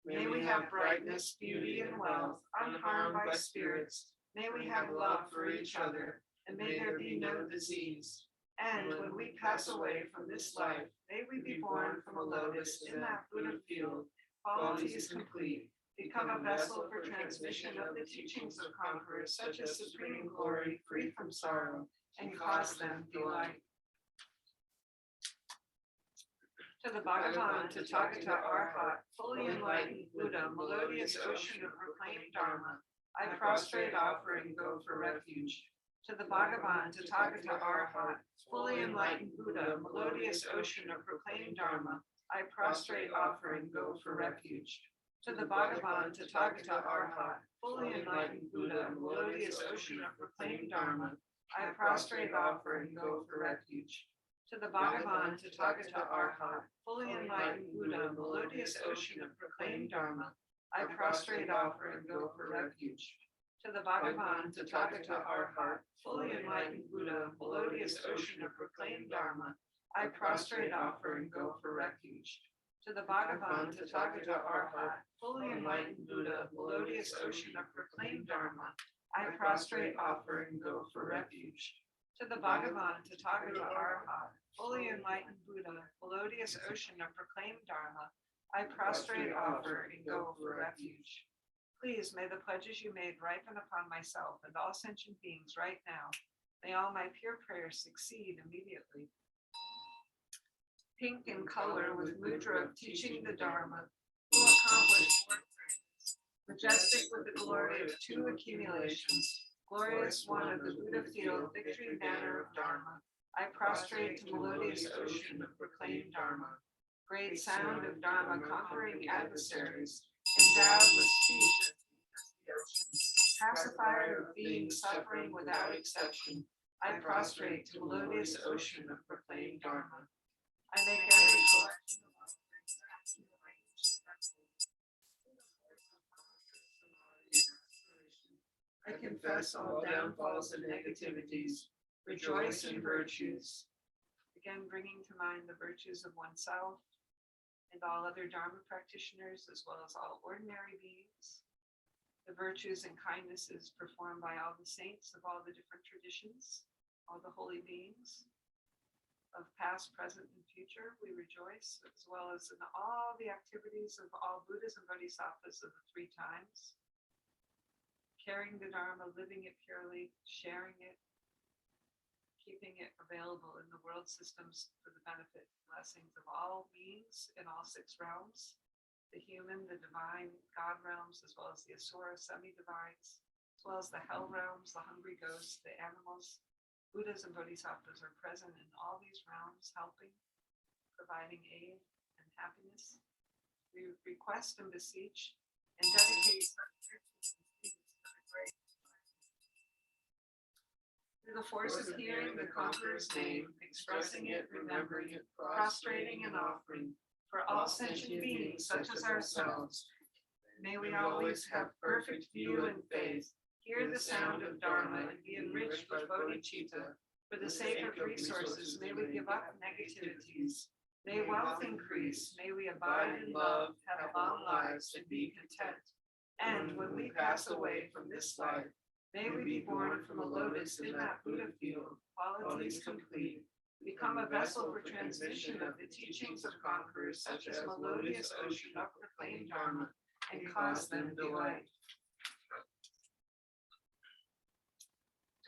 May we have brightness, beauty, and wealth, unharmed by spirits. May we have love for each other, and may there be no disease. And when we pass away from this life, may we be born from a lotus in that Buddha field, qualities complete, become a vessel for transmission of the teachings of conquerors, such as supreme glory, free from sorrow, and cause them delight. To the Bhagavan, Tathagata Arhat, fully enlightened Buddha, melodious ocean of proclaimed Dharma, I prostrate offer and go for refuge. To the Bhagavan, Tathagata Arhat, fully enlightened Buddha, melodious ocean of proclaimed Dharma, I prostrate offer and go for refuge. To the Bhagavan, Tathagata Arhat, fully enlightened Buddha, melodious ocean of proclaimed Dharma, I prostrate offer and go for refuge. To the Bhagavan, Tathagata Arhat, fully enlightened Buddha, melodious ocean of proclaimed Dharma, I prostrate offer and go for refuge. To the Bhagavan, Tathagata Arhat, fully enlightened Buddha, melodious ocean of proclaimed Dharma, I prostrate offer and go for refuge. To the Bhagavan, Tathagata Arhat, fully enlightened Buddha, melodious ocean of proclaimed Dharma, I prostrate offer and go for refuge. To the Bhagavan, Tathagata Arhat, fully enlightened Buddha, melodious ocean of proclaimed Dharma, I prostrate offer and go for refuge. Please, may the pledges you made ripen upon myself and all sentient beings right now. May all my pure prayers succeed immediately. Pink in color with mudra of teaching the Dharma, who accomplished four things. Majestic with the glory of two accumulations, glorious one of the Buddha field, victory banner of Dharma, I prostrate to melodious ocean of proclaimed Dharma. Great sound of Dharma conquering adversaries, endowed with speech, pacifier of beings suffering without exception, I prostrate to melodious ocean of proclaimed Dharma. I make every collection of offerings I confess all downfalls and negativities, rejoice in virtues. Again, bringing to mind the virtues of oneself and all other Dharma practitioners, as well as all ordinary beings. The virtues and kindnesses performed by all the saints of all the different traditions, all the holy beings of past, present, and future, we rejoice, as well as in all the activities of all Buddhas and Bodhisattvas of the three times, carrying the Dharma, living it purely, sharing it, keeping it available in the world systems for the benefit and blessings of all beings in all six realms, the human, the divine, God realms, as well as the Asura, semi-divines, as well as the hell realms, the hungry ghosts, the animals. Buddhas and Bodhisattvas are present in all these realms, helping, providing aid and happiness. We request and beseech and dedicate through the force of hearing the Conqueror's name, expressing it, remembering it, prostrating and offering, for all sentient beings such as ourselves, may we always have perfect view and faith, hear the sound of Dharma, and be enriched with bodhicitta. For the sake of resources, may we give up negativities. May wealth increase. May we abide in love, have long lives, and be content. And when we pass away from this life, may we be born from a lotus in that Buddha field, qualities complete, become a vessel for transmission of the teachings of conquerors, such as melodious ocean of proclaimed Dharma, and cause them delight.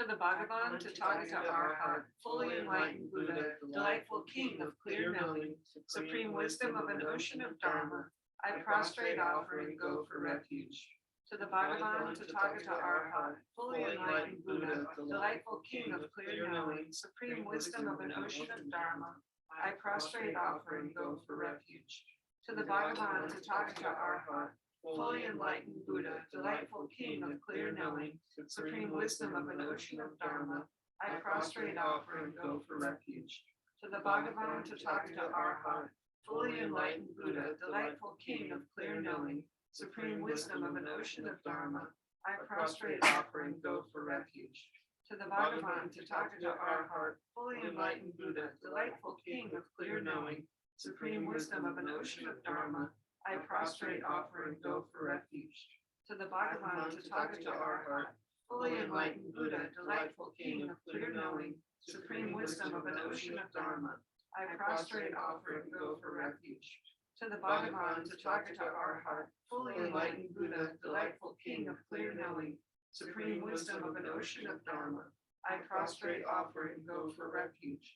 To the Bhagavan, Tathagata Arhat, fully enlightened Buddha, delightful king of clear knowing, supreme wisdom of an ocean of Dharma, I prostrate offer and go for refuge. To the Bhagavan, Tathagata Arhat, fully enlightened Buddha, delightful king of clear knowing, supreme wisdom of an ocean of Dharma, I prostrate offer and go for refuge. To the Bhagavan, Tathagata Arhat, fully enlightened Buddha, delightful King of clear knowing, supreme wisdom of an ocean of Dharma, I prostrate, offer, and go for refuge. To the Bhagavan, Tathagata Arhat, fully enlightened Buddha, delightful King of clear knowing, supreme wisdom of an ocean of Dharma, I prostrate, offer, and go for refuge. To the Bhagavan, Tathagata Arhat, fully enlightened Buddha, delightful King of clear knowing, supreme wisdom of an ocean of Dharma, I prostrate, offer, and go for refuge. To the Bhagavan, Tathagata Arhat, fully enlightened Buddha, delightful King of clear knowing, supreme wisdom of an ocean of Dharma, I prostrate, offer, and go for refuge. To the Bhagavan, Tathagata Arhat, fully enlightened Buddha, delightful King of clear knowing, supreme wisdom of an ocean of Dharma, I prostrate, offer, and go for refuge.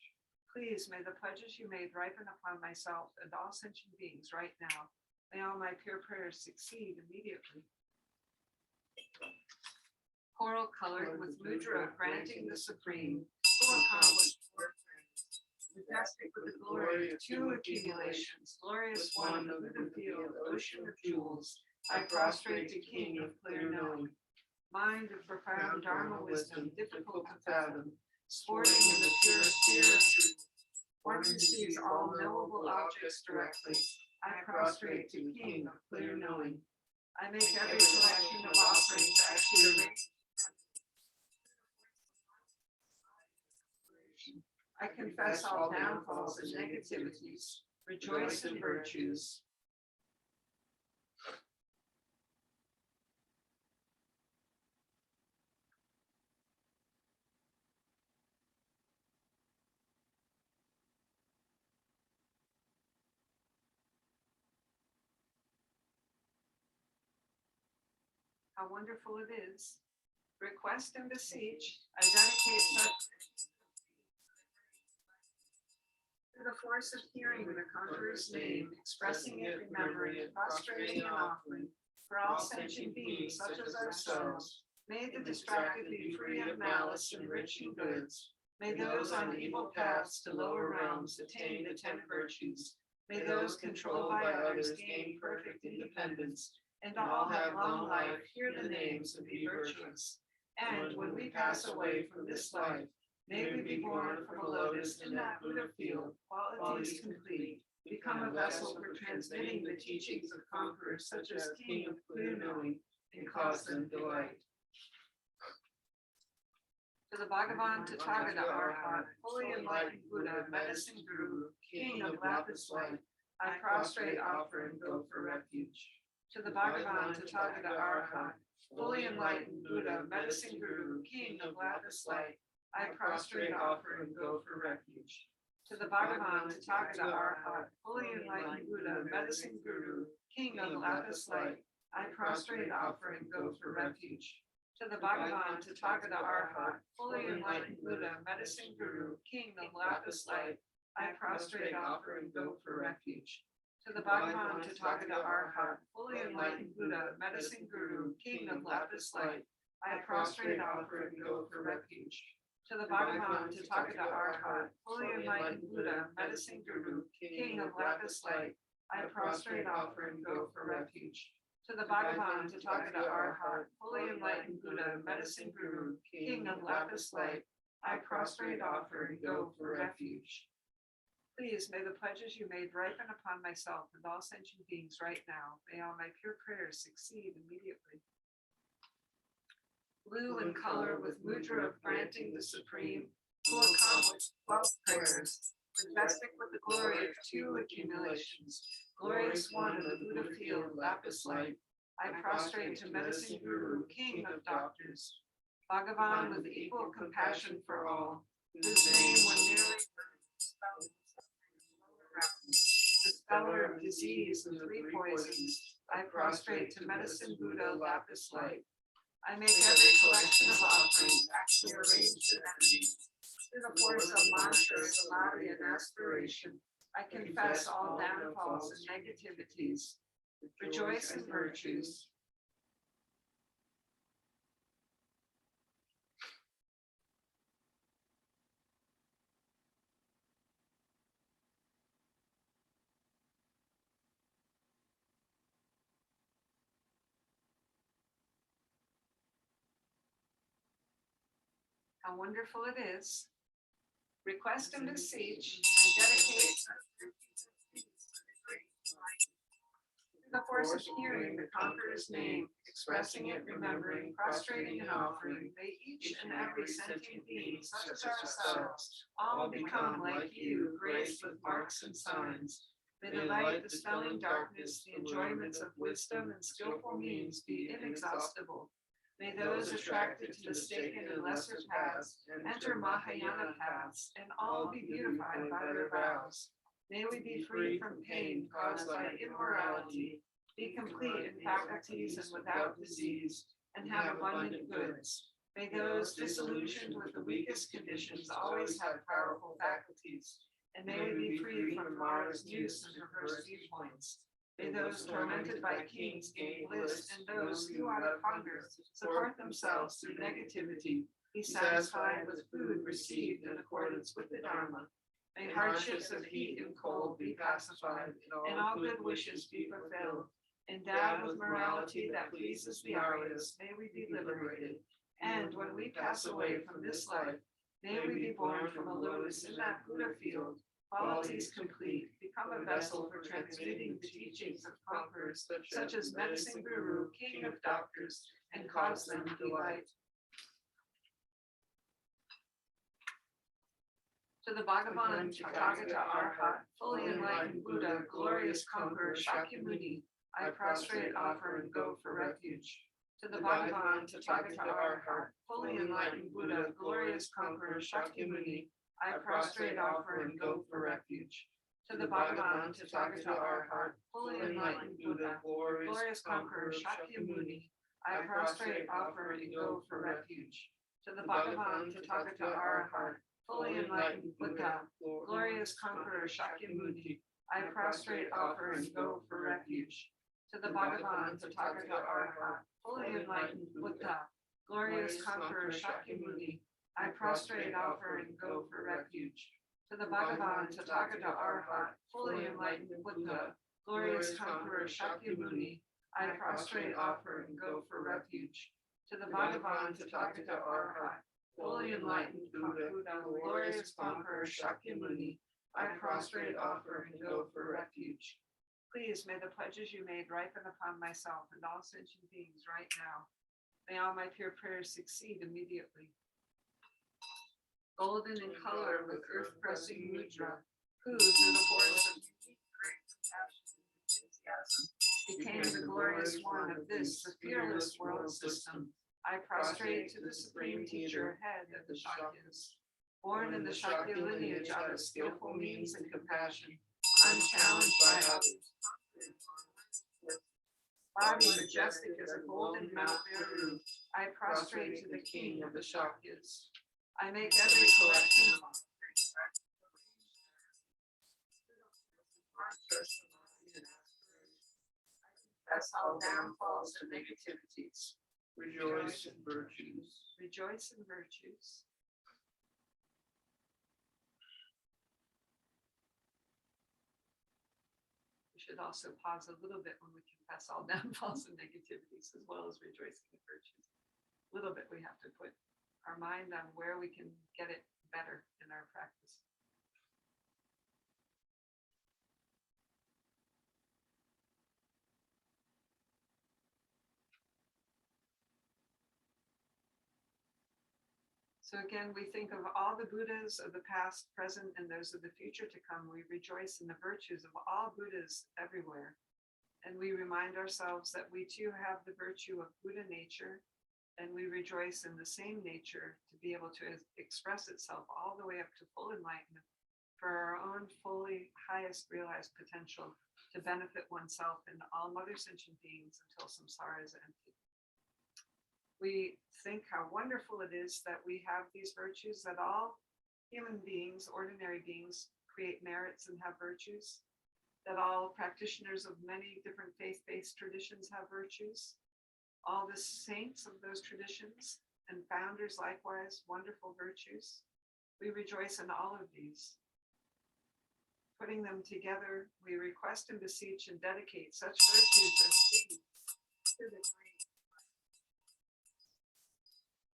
Please, may the pledges you made ripen upon myself and all sentient beings right now. May all my pure prayers succeed immediately. Coral colored with mudra granting the supreme, full accomplished work, majestic with the glory of two accumulations, glorious one of the field, ocean of jewels, I prostrate to King of clear knowing. Mind of profound Dharma wisdom, difficult to fathom, sporting in the pure sphere of truth, one who sees all knowable objects directly, I prostrate to King of clear knowing. I make every selection of offerings to actually I confess all downfalls and negativities, rejoice in virtues. How wonderful it is. Request and beseech, I dedicate such to the force of hearing the Conqueror's name, expressing it, remembering it, prostrating and offering, for all sentient beings such as ourselves. May the distracted be free of malice and rich in goods. May those on evil paths to lower realms attain the 10 virtues. May those controlled by others gain perfect independence, and all have long life, hear the names, and be virtuous. And when we pass away from this life, may we be born from a lotus in that Buddha field, qualities complete, become a vessel for transmitting the teachings of conquerors such as King of clear knowing, and cause them delight. To the Bhagavan, Tathagata Arhat, fully enlightened Buddha, medicine guru, King of lapis light, I prostrate, offer, and go for refuge. To the Bhagavan, Tathagata Arhat, fully enlightened Buddha, medicine guru, King of lapis light, I prostrate, offer, and go for refuge. To the Bhagavan, Tathagata Arhat, fully enlightened Buddha, medicine guru, King of lapis light, I prostrate, offer, and go for refuge. To the Bhagavan, Tathagata Arhat, fully enlightened Buddha, medicine guru, King of lapis light, I prostrate, offer, and go for refuge. To the Bhagavan, Tathagata Arhat, fully enlightened Buddha, medicine guru, King of lapis light, I prostrate, offer, and go for refuge. To the Bhagavan, Tathagata Arhat, fully enlightened Buddha, medicine guru, King of lapis light, I prostrate, offer, and go for refuge. To the Bhagavan, Tathagata Arhat, fully enlightened Buddha, medicine guru, King of lapis light, I prostrate, offer, and go for refuge. Please, may the pledges you made ripen upon myself and all sentient beings right now. May all my pure prayers succeed immediately. Blue in color with mudra of granting the supreme, who accomplished 12 prayers, majestic with the glory of 2 accumulations, glorious one of the Buddha field, lapis light, I prostrate to medicine guru, King of doctors, Bhagavan with equal compassion for all, whose name when nearly the speller of disease and 3 poisons, I prostrate to medicine Buddha, lapis light. I make every collection of offerings actually arranged in energy. Through the force of mantra, samadhi, and aspiration, I confess all downfalls and negativities. Rejoice in virtues. How wonderful it is. Request and beseech and dedicate the force of hearing the Conqueror's name, expressing it, remembering, prostrating and offering, may each and every sentient being, such as ourselves, all become like you, graced with marks and signs. May the light dispelling darkness, the enjoyments of wisdom and skillful means be inexhaustible. May those attracted to mistaken and lesser paths enter Mahayana paths, and all be beautified by their vows. May we be free from pain caused by immorality, be complete in faculties and without disease, and have abundant goods. May those disillusioned with the weakest conditions always have powerful faculties, and may we be free from Mara's use and perverse viewpoints. May those tormented by kings gain bliss, and those who out of hunger support themselves through negativity be satisfied with food received in accordance with the Dharma. May hardships of heat and cold be pacified, and all good wishes be fulfilled. Endowed with morality that pleases the Aryas, may we be liberated. And when we pass away from this life, may we be born from a lotus in that Buddha field, qualities complete, become a vessel for transmitting the teachings of conquerors, such as Medicine Guru, King of Doctors, and cause them delight. To the Bhagavan, Tathagata Arhat, fully enlightened Buddha, glorious conqueror, Shakyamuni, I prostrate, offer, and go for refuge. To the Bhagavan, Tathagata Arhat, fully enlightened Buddha, glorious conqueror, Shakyamuni, I prostrate, offer, and go for refuge. To the Bhagavan, Tathagata Arhat, fully enlightened Buddha, glorious conqueror, Shakyamuni, I prostrate, offer, and go for refuge. To the Bhagavan, Tathagata Arhat, fully enlightened Buddha, glorious conqueror, Shakyamuni, I prostrate, offer, and go for refuge. To the Bhagavan, Tathagata Arhat, fully enlightened Buddha, glorious conqueror, Shakyamuni, I prostrate, offer, and go for refuge. To the Bhagavan, Tathagata Arhat, fully enlightened Buddha, glorious conqueror, Shakyamuni, I prostrate, offer, and go for refuge. To the Bhagavan, Tathagata Arhat, fully enlightened Buddha, glorious conqueror, Shakyamuni, I prostrate, offer, and go for refuge. Please, may the pledges you made ripen upon myself and all sentient beings right now. May all my pure prayers succeed immediately. Golden in color with earth-pressing mudra, who, through the force of unique great compassion and enthusiasm, became the glorious one of this, the fearless world system, I prostrate to the supreme teacher, head of the Shakyas. Born in the Shakya lineage out of skillful means and compassion, unchallenged by others, body majestic as a golden Mount Meru, I prostrate to the king of the Shakyas. I make every collection of offerings confess all downfalls and negativities. Rejoice in virtues. Rejoice in virtues. We should also pause a little bit when we confess all downfalls and negativities, as well as rejoicing in virtues. A little bit we have to put our mind on where we can get it better in our practice. So again, we think of all the Buddhas of the past, present, and those of the future to come. We rejoice in the virtues of all Buddhas everywhere. And we remind ourselves that we too have the virtue of Buddha nature, and we rejoice in the same nature to be able to express itself all the way up to full enlightenment for our own fully highest realized potential to benefit oneself and all mother sentient beings until samsara is empty. We think how wonderful it is that we have these virtues, that all human beings, ordinary beings, create merits and have virtues, that all practitioners of many different faith-based traditions have virtues, all the saints of those traditions and founders likewise, wonderful virtues. We rejoice in all of these. Putting them together, we request and beseech and dedicate such virtues as these to the great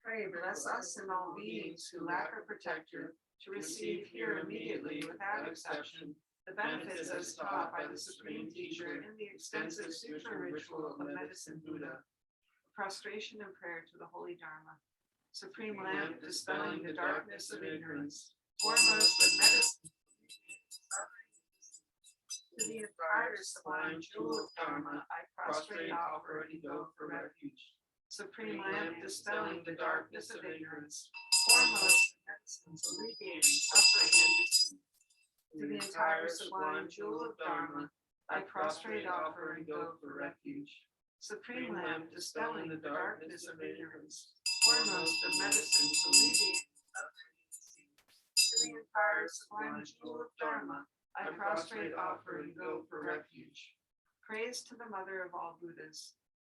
Pray, bless us and all beings who lack a protector, to receive here immediately, without exception, the benefits as taught by the Supreme Teacher in the extensive Sutra ritual of Medicine Buddha. Prostration and prayer to the Holy Dharma. Supreme Lamp, dispelling the darkness of ignorance, foremost of medicine, to the entire sublime jewel of Dharma, I prostrate, offer, and go for refuge. Supreme Lamp, dispelling the darkness of ignorance, foremost of medicines, alleviating suffering and disease. To the entire sublime jewel of Dharma, I prostrate, offer, and go for refuge. Supreme Lamp, dispelling the darkness of ignorance, foremost of medicines, alleviating suffering and disease. To the entire sublime jewel of Dharma, I prostrate, offer, and go for refuge. Praise to the Mother of all Buddhas.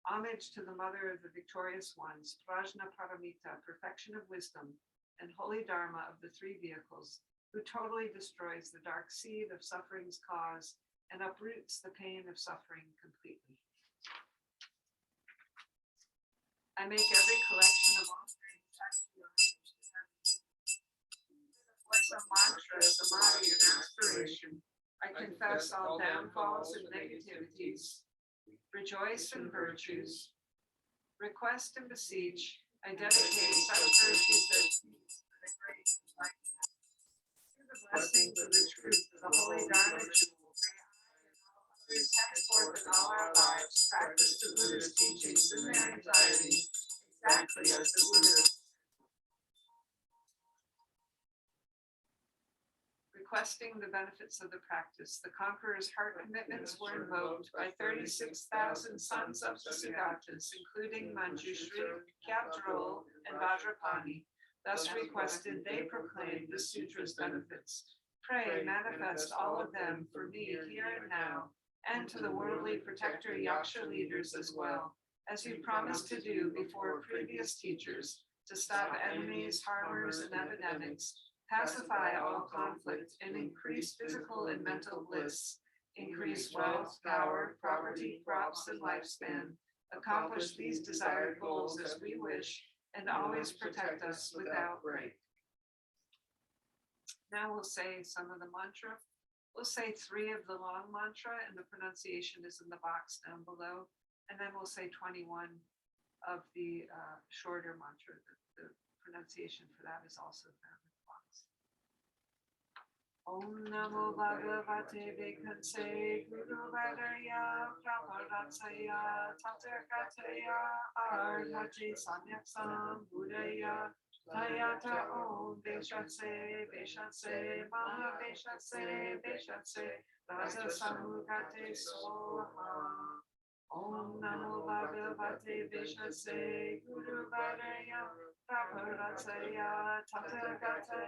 Homage to the Mother of the Victorious Ones, Prajna Paramita, perfection of wisdom, and Holy Dharma of the three vehicles, who totally destroys the dark seed of suffering's cause and uproots the pain of suffering completely. I make every collection of offerings actually arranged in heaven. Like a mantra, samadhi, and aspiration, I confess all downfalls and negativities, rejoice in virtues, request and beseech, I dedicate such virtues as these for the great enlightenment. Through the blessings of the truth of the Holy Dharma jewel, may I and all others henceforth in all our lives practice the Buddha's teachings in their entirety, exactly as the Buddha. Requesting the benefits of the practice, the conqueror's heart commitments were invoked by 36,000 sons of the Siddharthas, including Manjushri, Kyabdrol, and Vajrapani. Thus requested, they proclaimed the sutra's benefits. Pray, manifest all of them for me here and now, and to the worldly protector Yaksha leaders as well, as you promised to do before previous teachers, to stop enemies, harmers, and epidemics, pacify all conflict, and increase physical and mental bliss, increase wealth, power, property, crops, and lifespan, accomplish these desired goals as we wish, and always protect us without break. Now we'll say some of the mantra. We'll say 3 of the long mantra, and the pronunciation is in the box down below, and then we'll say 21 of the shorter mantra. The pronunciation for that is also found. Om Namo Bhagavate Vakanse Guru Varaya Prabharatsaya Tathagata Arhate Samyaksam Buddhaya Tayata Om Veshatse Veshatse Maha Veshatse Veshatse Raja Samugate Soha. Om Namo Bhagavate Veshatse Guru Varaya Prabharatsaya Tathagata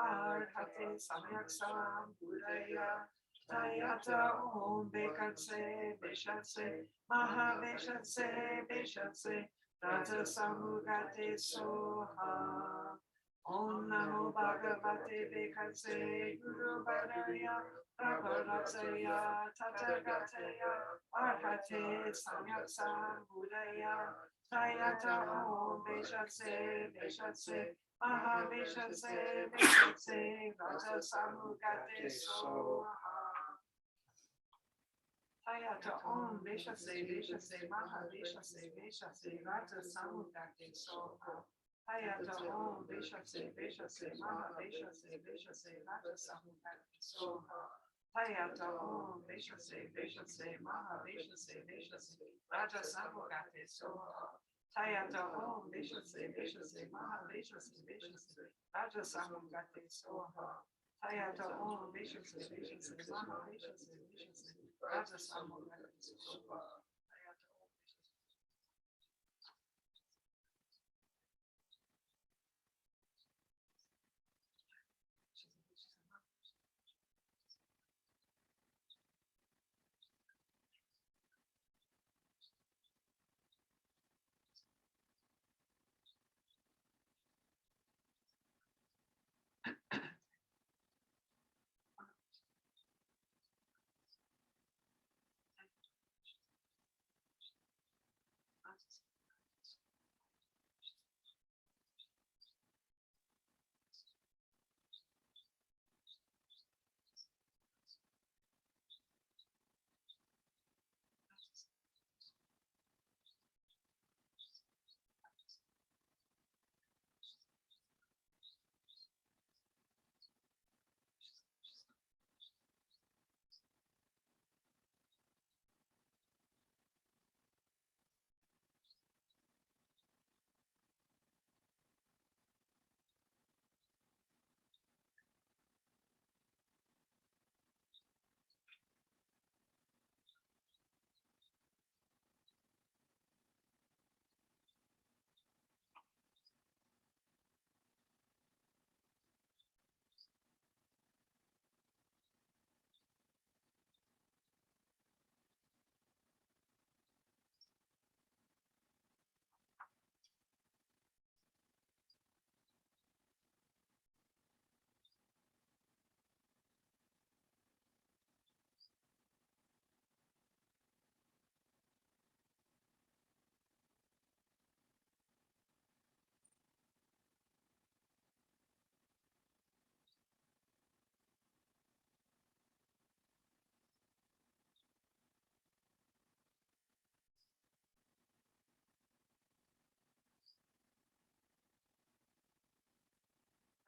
Arhate Samyaksam Buddhaya Tayata Om Vekanse Veshatse Maha Veshatse Veshatse Raja Samugate Soha. Om Namo Bhagavate Vekanse Guru Varaya Prabharatsaya Tathagata Arhate Samyaksam Buddhaya Tayata Om Veshatse Veshatse Maha Veshatse Veshatse Raja Samugate Soha. Tayata Om Veshatse Veshatse Maha Veshatse Veshatse Raja Samugate Soha. Tayata Om Veshatse Veshatse Maha Veshatse Veshatse Raja Samugate Soha. Tayata Om Veshatse Veshatse Maha Veshatse Veshatse Raja Samugate Soha. Tayata Om Veshatse Veshatse Maha Veshatse Veshatse Raja Samugate Soha. Tayata Om Veshatse Veshatse Maha Veshatse Veshatse Raja Samugate Soha.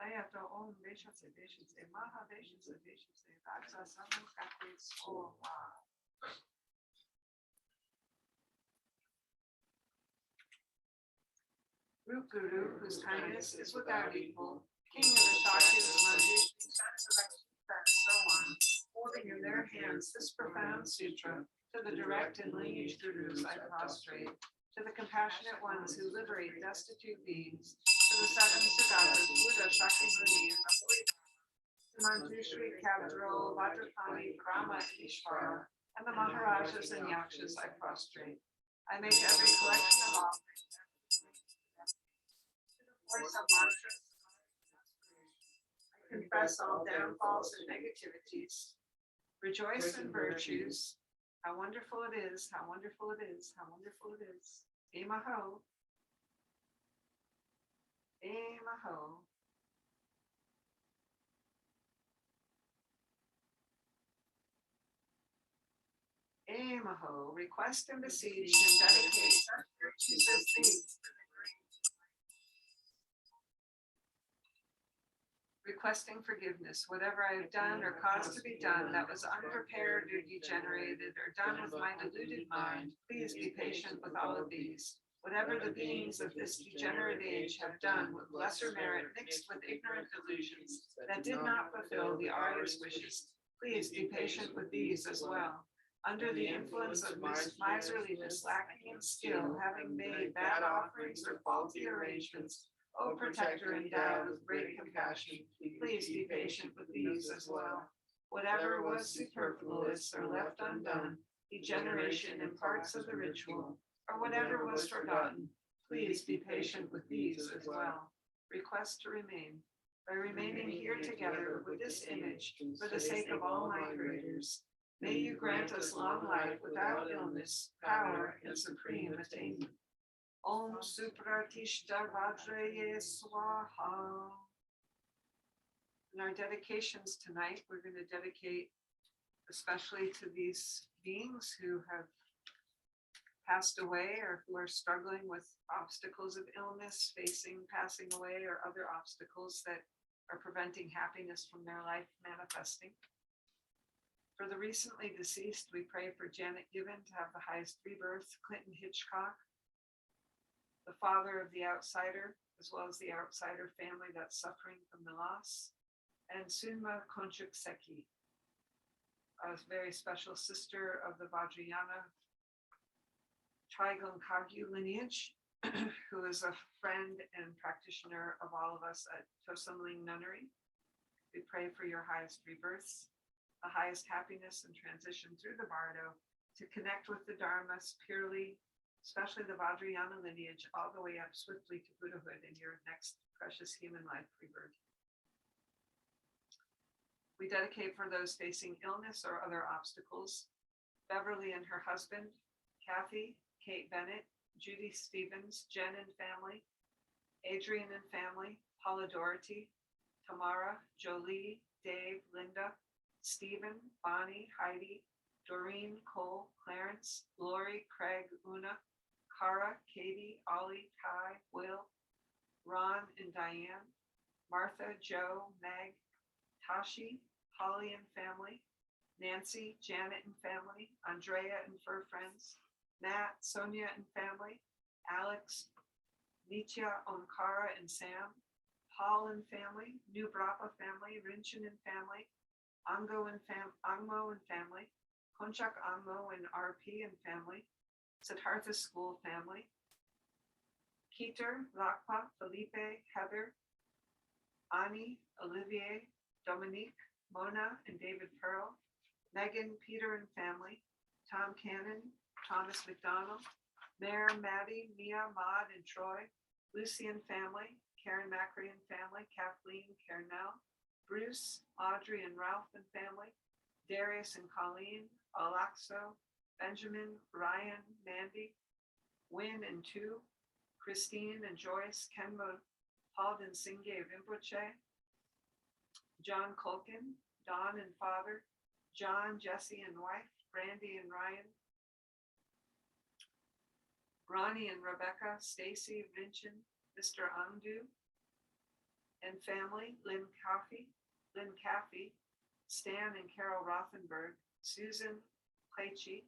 Ayata Om Veshase Veshase Maha Veshase Veshase Vaksa Samu Kakri Soha. Root Guru, whose kindness is without equal, King of the Shaktis, Manjushri, sons of Akshita, and so on, holding in their hands this profound sutra, to the direct and lineage gurus I prostrate, to the compassionate ones who liberate destitute beings, to the seven Siddharthas, Buddha, Shakyamuni, and the Holy to Manjushri, Kavadrol, Vajrapani, Brahma, and Ishvara, and the Maharajas and Yakshas I prostrate. I make every collection of offerings voice of mantras. I confess all downfalls and negativities. Rejoice in virtues. How wonderful it is, how wonderful it is, how wonderful it is. Emaho. Emaho. Emaho. Request and beseech and dedicate such virtues as these. Requesting forgiveness, whatever I have done or caused to be done that was unprepared or degenerated or done with my deluded mind, please be patient with all of these. Whatever the beings of this degenerate age have done with lesser merit mixed with ignorant delusions that did not fulfill the Arya's wishes, please be patient with these as well. Under the influence of miserliness, lacking in skill, having made bad offerings or faulty arrangements, O protector endowed with great compassion, please be patient with these as well. Whatever was superfluous or left undone, degeneration in parts of the ritual, or whatever was forgotten, please be patient with these as well. Request to remain. By remaining here together with this image, for the sake of all my creators, may you grant us long life without illness, power, and supreme attainment. Om Supratishta Vajraye Swaha. In our dedications tonight, we're going to dedicate especially to these beings who have passed away or who are struggling with obstacles of illness, facing passing away, or other obstacles that are preventing happiness from their life manifesting. For the recently deceased, we pray for Janet Given to have the highest rebirth, Clinton Hitchcock, the father of the outsider, as well as the outsider family that's suffering from the loss, and Sunma Konchuk Seki, a very special sister of the Vajrayana Trigon Kagyu lineage, who is a friend and practitioner of all of us at Tosamling Nunnery. We pray for your highest rebirths, the highest happiness and transition through the bardo to connect with the dharmas purely, especially the Vajrayana lineage, all the way up swiftly to Buddhahood in your next precious human life rebirth. We dedicate for those facing illness or other obstacles, Beverly and her husband, Kathy, Kate Bennett, Judy Stevens, Jen and family, Adrian and family, Paula Doherty, Tamara, Jolie, Dave, Linda, Stephen, Bonnie, Heidi, Doreen, Cole, Clarence, Lori, Craig, Una, Cara, Katie, Ollie, Kai, Will, Ron and Diane, Martha, Joe, Meg, Tashi, Holly and family, Nancy, Janet and family, Andrea and fur friends, Matt, Sonia and family, Alex, Nitya, Omkara and Sam, Paul and family, New Brapa family, Rinchin and family, Angmo and family, Konchak Angmo and RP and family, Siddhartha School family, Keter, Lakpa, Felipe, Heather, Ani, Olivier, Dominique, Mona and David Pearl, Megan, Peter and family, Tom Cannon, Thomas McDonald, Mare, Maddie, Mia, Maud and Troy, Lucy and family, Karen Macri and family, Kathleen, Kernell, Bruce, Audrey and Ralph and family, Darius and Colleen, Alaxo, Benjamin, Ryan, Mandy, Win and Tu, Christine and Joyce, Kenmo, Halden Singye Rinpoche, John Culkin, Don and father, John, Jesse and wife, Brandy and Ryan, Ronnie and Rebecca, Stacy, Vincent, Mr. Angdu, and family, Lynn Caffey, Stan and Carol Rothenberg, Susan Clechy,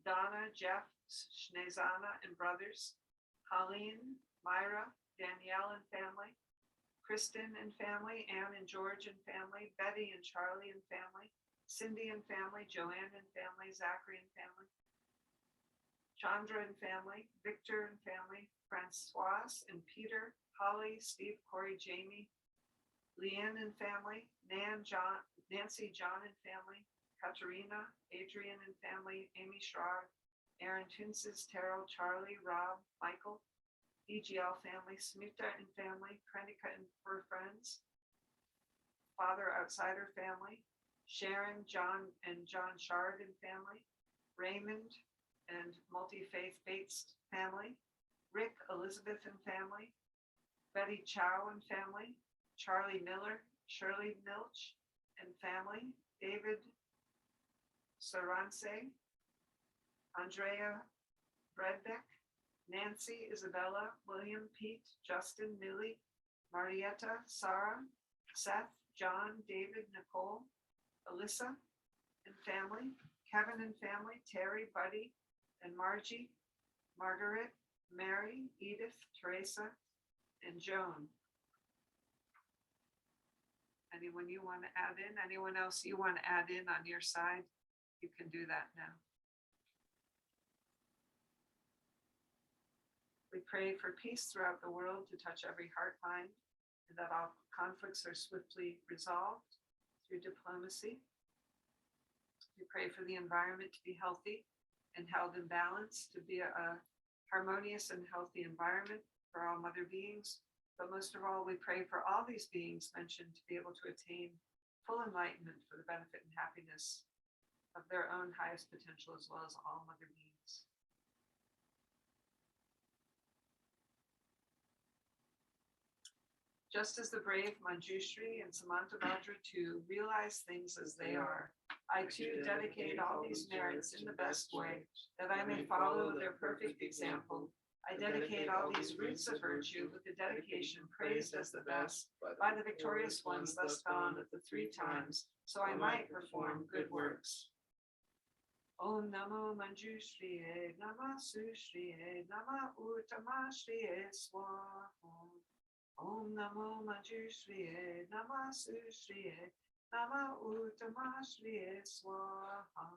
Donna, Jeff, Schnezana and brothers, Colleen, Myra, Danielle and family, Kristen and family, Anne and George and family, Betty and Charlie and family, Cindy and family, Joanne and family, Zachary and family, Chandra and family, Victor and family, Francoise and Peter, Holly, Steve, Corey, Jamie, Leanne and family, Nancy, John and family, Katerina, Adrian and family, Amy Schrar, Aaron Tunces, Terrell, Charlie, Rob, Michael, EGL family, Smita and family, Krenika and her friends, Father Outsider family, Sharon, John and John Shard and family, Raymond and Multi-Faith Bates family, Rick, Elizabeth and family, Betty Chow and family, Charlie Miller, Shirley Milch and family, David Sarance, Andrea Bredbeck, Nancy, Isabella, William, Pete, Justin, Millie, Marietta, Sarah, Seth, John, David, Nicole, Alyssa and family, Kevin and family, Terry, Buddy and Margie, Margaret, Mary, Edith, Teresa, and Joan. Anyone you want to add in? Anyone else you want to add in on your side? You can do that now. We pray for peace throughout the world to touch every heart, mind, and that all conflicts are swiftly resolved through diplomacy. We pray for the environment to be healthy and held in balance, to be a harmonious and healthy environment for all mother beings. But most of all, we pray for all these beings mentioned to be able to attain full enlightenment for the benefit and happiness of their own highest potential, as well as all mother beings. Just as the brave Manjushri and Samantabhadra too realize things as they are, I too dedicate all these merits in the best way, that I may follow their perfect example. I dedicate all these roots of virtue with the dedication praised as the best by the victorious ones thus gone of the 3 times, so I might perform good works. Om Namo Manjushriye, Nama Sushriye, Nama Uttamashriye Swaha. Om Namo Manjushriye, Nama Sushriye, Nama Uttamashriye Swaha.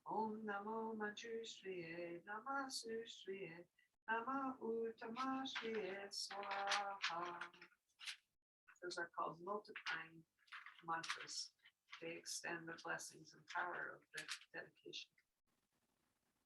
Om Namo Manjushriye, Nama Sushriye, Nama Uttamashriye Swaha. Those are called multiplying mantras. They extend the blessings and power of the dedication.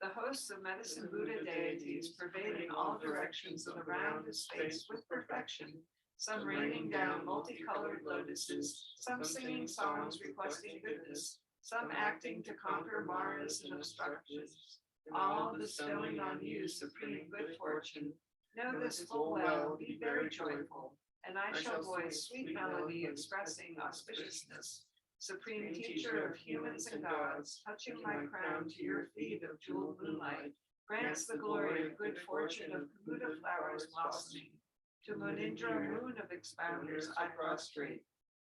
The hosts of medicine Buddha deities pervading all directions of the round of space with perfection, some raining down multicolored lotuses, some singing songs requesting goodness, some acting to conquer maras and obstructions, all bestowing on you supreme good fortune. Know this full well, be very joyful, and I shall voice sweet melody expressing auspiciousness. Supreme teacher of humans and gods, touching my crown to your feet of jeweled moonlight, grants the glory of good fortune of Buddha flowers blossoming. To Munindra, moon of expounders, I prostrate.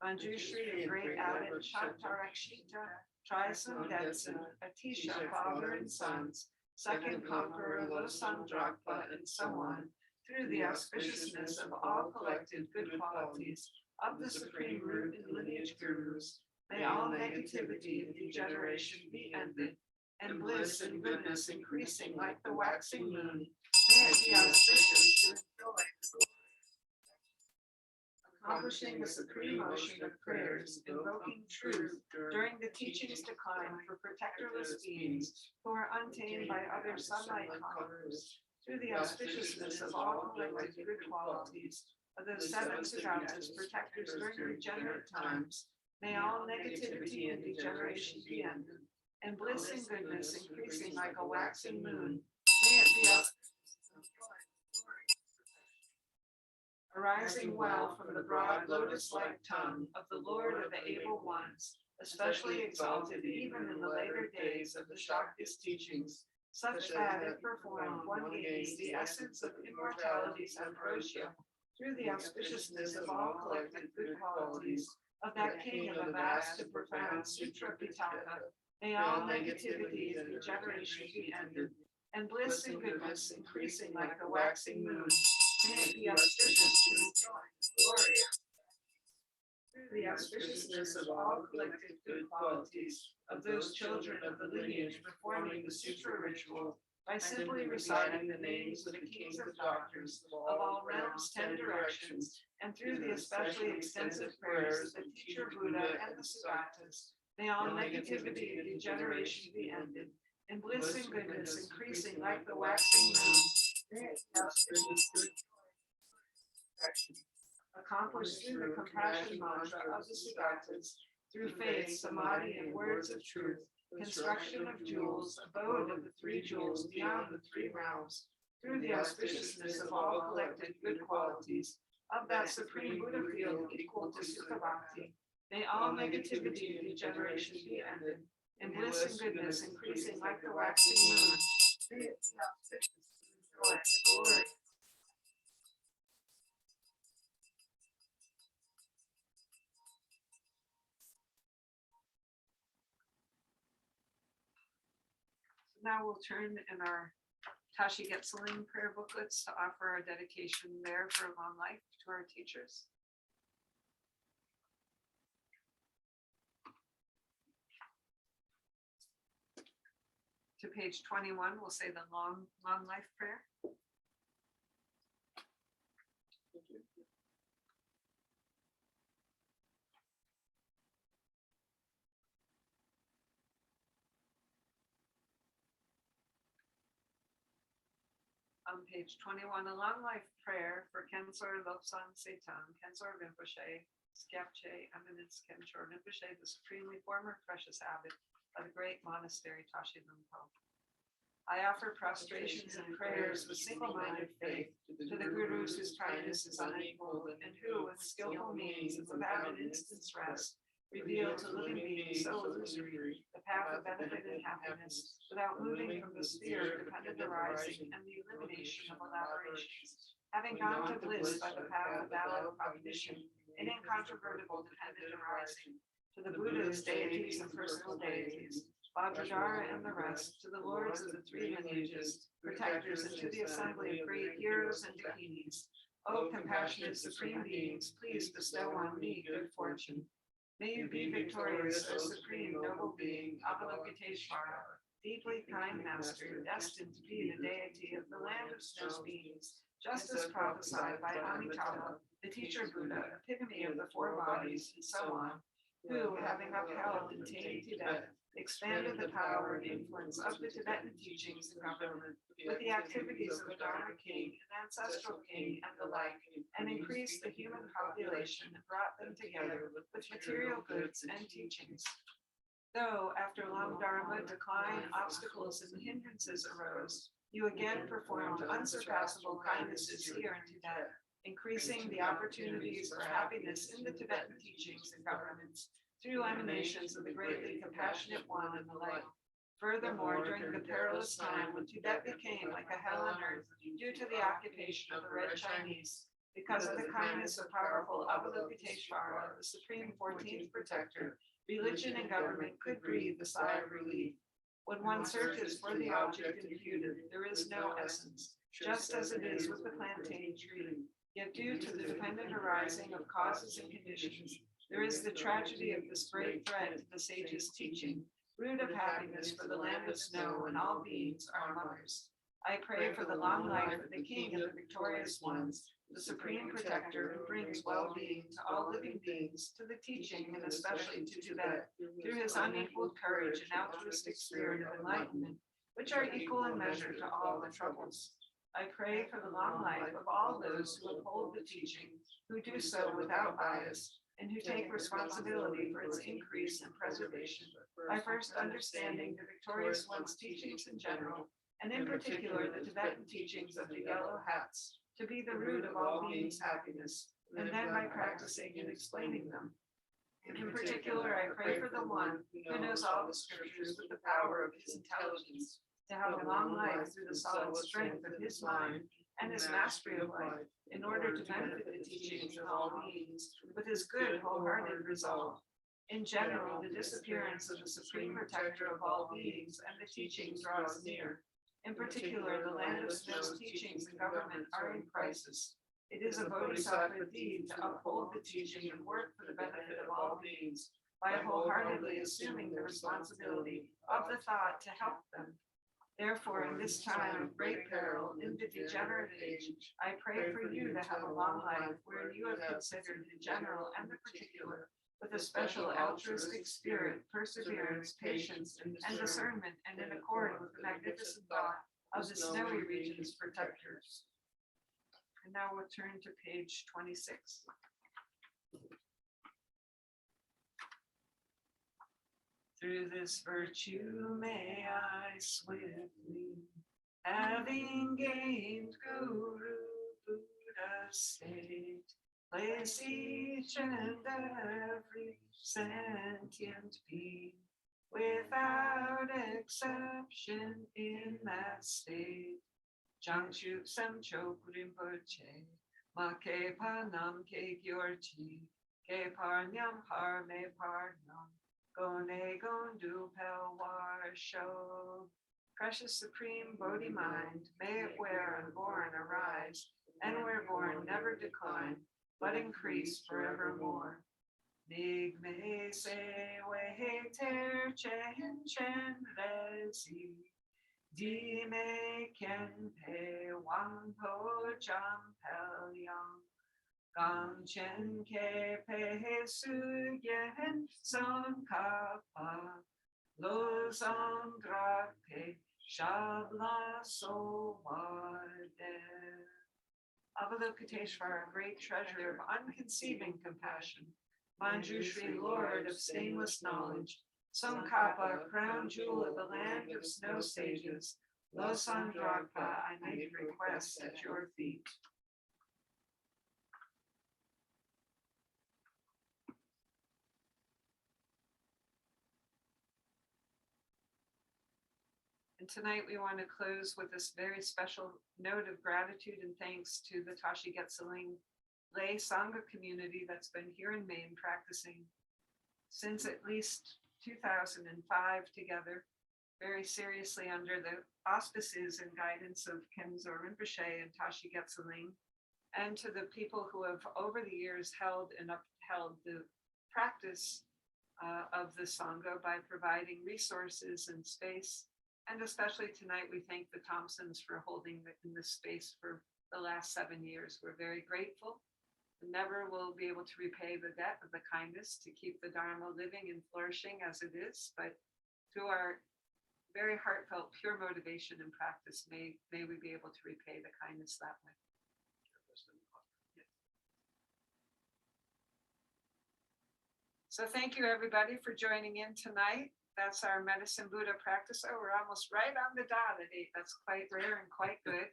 Manjushri, a great abbot, Shantarakshita, Trisam Gyaltsen, Atisha, father and sons, second conqueror, Losang Drakpa, and so on, through the auspiciousness of all collected good qualities of the supreme root and lineage gurus, may all negativity and degeneration be ended, and bliss and goodness increasing like the waxing moon. May it be auspicious to enjoy accomplishing the supreme motion of prayers, invoking truth during the teachings to climb for protectorless beings who are untamed by other sunlight conquerors, through the auspiciousness of all collected good qualities of the 7 Sugatas protectors during regenerate times. May all negativity and degeneration be ended, and bliss and goodness increasing like a waxing moon. May it be arising well from the broad lotus-like tongue of the Lord of the Able Ones, especially exalted even in the later days of the Shakti's teachings, such that it performed one gains the essence of immortality's ambrosia, through the auspiciousness of all collected good qualities of that king of the vast and profound Sutra Pitaka, may all negativity and degeneration be ended, and bliss and goodness increasing like the waxing moon. May it be auspicious to enjoy the glory through the auspiciousness of all collected good qualities of those children of the lineage performing the Sutra ritual by simply reciting the names of the kings of doctors of all realms, 10 directions, and through the especially extensive prayers of the teacher Buddha and the Sagatas, may all negativity and degeneration be ended, and bliss and goodness increasing like the waxing moon. May it be auspicious to accomplished through the compassion mantra of the Sagatas, through faith, samadhi, and words of truth, construction of jewels, abode of the 3 jewels beyond the 3 realms, through the auspiciousness of all collected good qualities of that supreme Buddha field equal to Sukha Bhakti, may all negativity and degeneration be ended, and bliss and goodness increasing like the waxing moon. May it be auspicious to enjoy the glory. Now we'll turn in our Tashi Gyaltsen prayer booklets to offer our dedication there for long life to our teachers. To page 21, we'll say the long life prayer. On page 21, a long life prayer for Kensor Losang Setan, Kensor Rinpoche, Skapche, Eminence Kensor Rinpoche, the supremely former precious abbot of the great monastery Tashi Lumpo. I offer prostrations and prayers with single-minded faith to the gurus whose kindness is unequaled and who, with skillful means and without an instant's rest, reveal to living beings so illusory the path of benefit and happiness without moving from the sphere of dependent arising and the elimination of elaborations, having gone to bliss by the path of valid cognition and incontrovertible dependent arising, to the Buddhas, deities, and personal deities, Vajradhara and the rest, to the lords of the 3 lineages, protectors, and to the assembly of great heroes and dakinis. O compassionate supreme beings, please bestow on me good fortune. May you be victorious, O supreme noble being, Avalokiteshvara, deeply kind master, destined to be the deity of the land of snow beings, just as prophesied by Amitabha, the teacher Buddha, epitome of the 4 bodies, and so on, who, having upheld and tamed Tibet, expanded the power and influence of the Tibetan teachings and government with the activities of a Dharma king, an ancestral king, and the like, and increased the human population and brought them together with material goods and teachings. Though, after long Dharma decline, obstacles and hindrances arose, you again performed unsurpassable kindnesses here in Tibet, increasing the opportunities for happiness in the Tibetan teachings and governments through emanations of the greatly compassionate one and the like. Furthermore, during the perilous time when Tibet became like a hell on earth due to the occupation of the Red Chinese, because of the kindness of powerful Avalokiteshvara, the supreme 14th protector, religion and government could breathe a sigh of relief. When one searches for the object imputed, there is no essence, just as it is with the plantain tree. Yet due to the dependent arising of causes and conditions, there is the tragedy of this great thread to the sage's teaching, root of happiness for the land of snow, and all beings are mothers. I pray for the long life of the king of the victorious ones, the supreme protector who brings well-being to all living beings, to the teaching, and especially to Tibet, through his unequaled courage and altruistic spirit of enlightenment, which are equal in measure to all the troubles. I pray for the long life of all those who uphold the teaching, who do so without bias, and who take responsibility for its increase and preservation by first understanding the victorious one's teachings in general, and in particular the Tibetan teachings of the yellow hats, to be the root of all beings' happiness, and then by practicing and explaining them. In particular, I pray for the one who knows all the scriptures with the power of his intelligence, to have a long life through the solid strength of his mind, and his mastery of life, in order to benefit the teachings of all beings with his good, wholehearted resolve. In general, the disappearance of the supreme protector of all beings and the teaching draws near. In particular, the land of Snow's teachings and government are in crisis. It is a bodhisattva deed to uphold the teaching and work for the benefit of all beings by wholeheartedly assuming the responsibility of the thought to help them. Therefore, in this time of great peril, in the degenerate age, I pray for you to have a long life where you have considered the general and the particular, with a special altruistic spirit, perseverance, patience, and discernment, and in accord with the magnificent thought of the snowy region's protectors. And now we'll turn to page 26. Through this virtue may I swiftly, having gained Guru Buddha state, place each and every sentient being without exception in that state. Jangchu Samcho Rinpoche, Ma Ke Panam Ke Gyorchi, Ke Parnyam Par Me Parnam. Gone Gondu Pelwar Show. Precious Supreme Bodhi Mind, may it where unborn arise, and where born never decline, but increase forevermore. Mig me se we ter chen chen rezi, di me ken pe wang po jam pel yang. Gam chen ke pe su yen son kapa, Losang pe shabla so wade. Avalokiteshvara, great treasure of unconceiving compassion, Manjushri, Lord of stainless knowledge, Tsongkhapa, crown jewel of the land of snow sages, Losang I make request at your feet. And tonight we want to close with this very special note of gratitude and thanks to the Tashi Gyaltsen lay Sangha community that's been here in Maine practicing since at least 2005 together, very seriously under the auspices and guidance of Kenzo Rinpoche and Tashi Gyaltsen, and to the people who have over the years held and upheld the practice of the Sangha by providing resources and space. And especially tonight, we thank the Thompsons for holding in this space for the last 7 years. We're very grateful. Never will be able to repay the debt of the kindness to keep the Dharma living and flourishing as it is, but through our very heartfelt, pure motivation and practice, may we be able to repay the kindness that way. So thank you everybody for joining in tonight. That's our Medicine Buddha practice. Oh, we're almost right on the dot at 8. That's quite rare and quite good.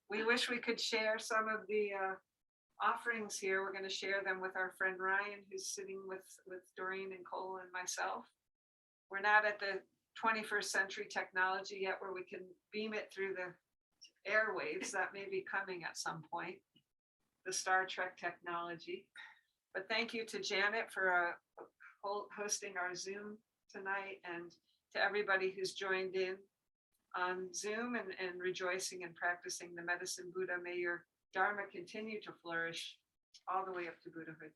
We wish we could share some of the offerings here. We're going to share them with our friend Ryan, who's sitting with Doreen and Cole and myself. We're not at the 21st century technology yet where we can beam it through the airwaves. That may be coming at some point, the Star Trek technology. But thank you to Janet for hosting our Zoom tonight, and to everybody who's joined in on Zoom and rejoicing and practicing the Medicine Buddha. May your Dharma continue to flourish all the way up to Buddhahood.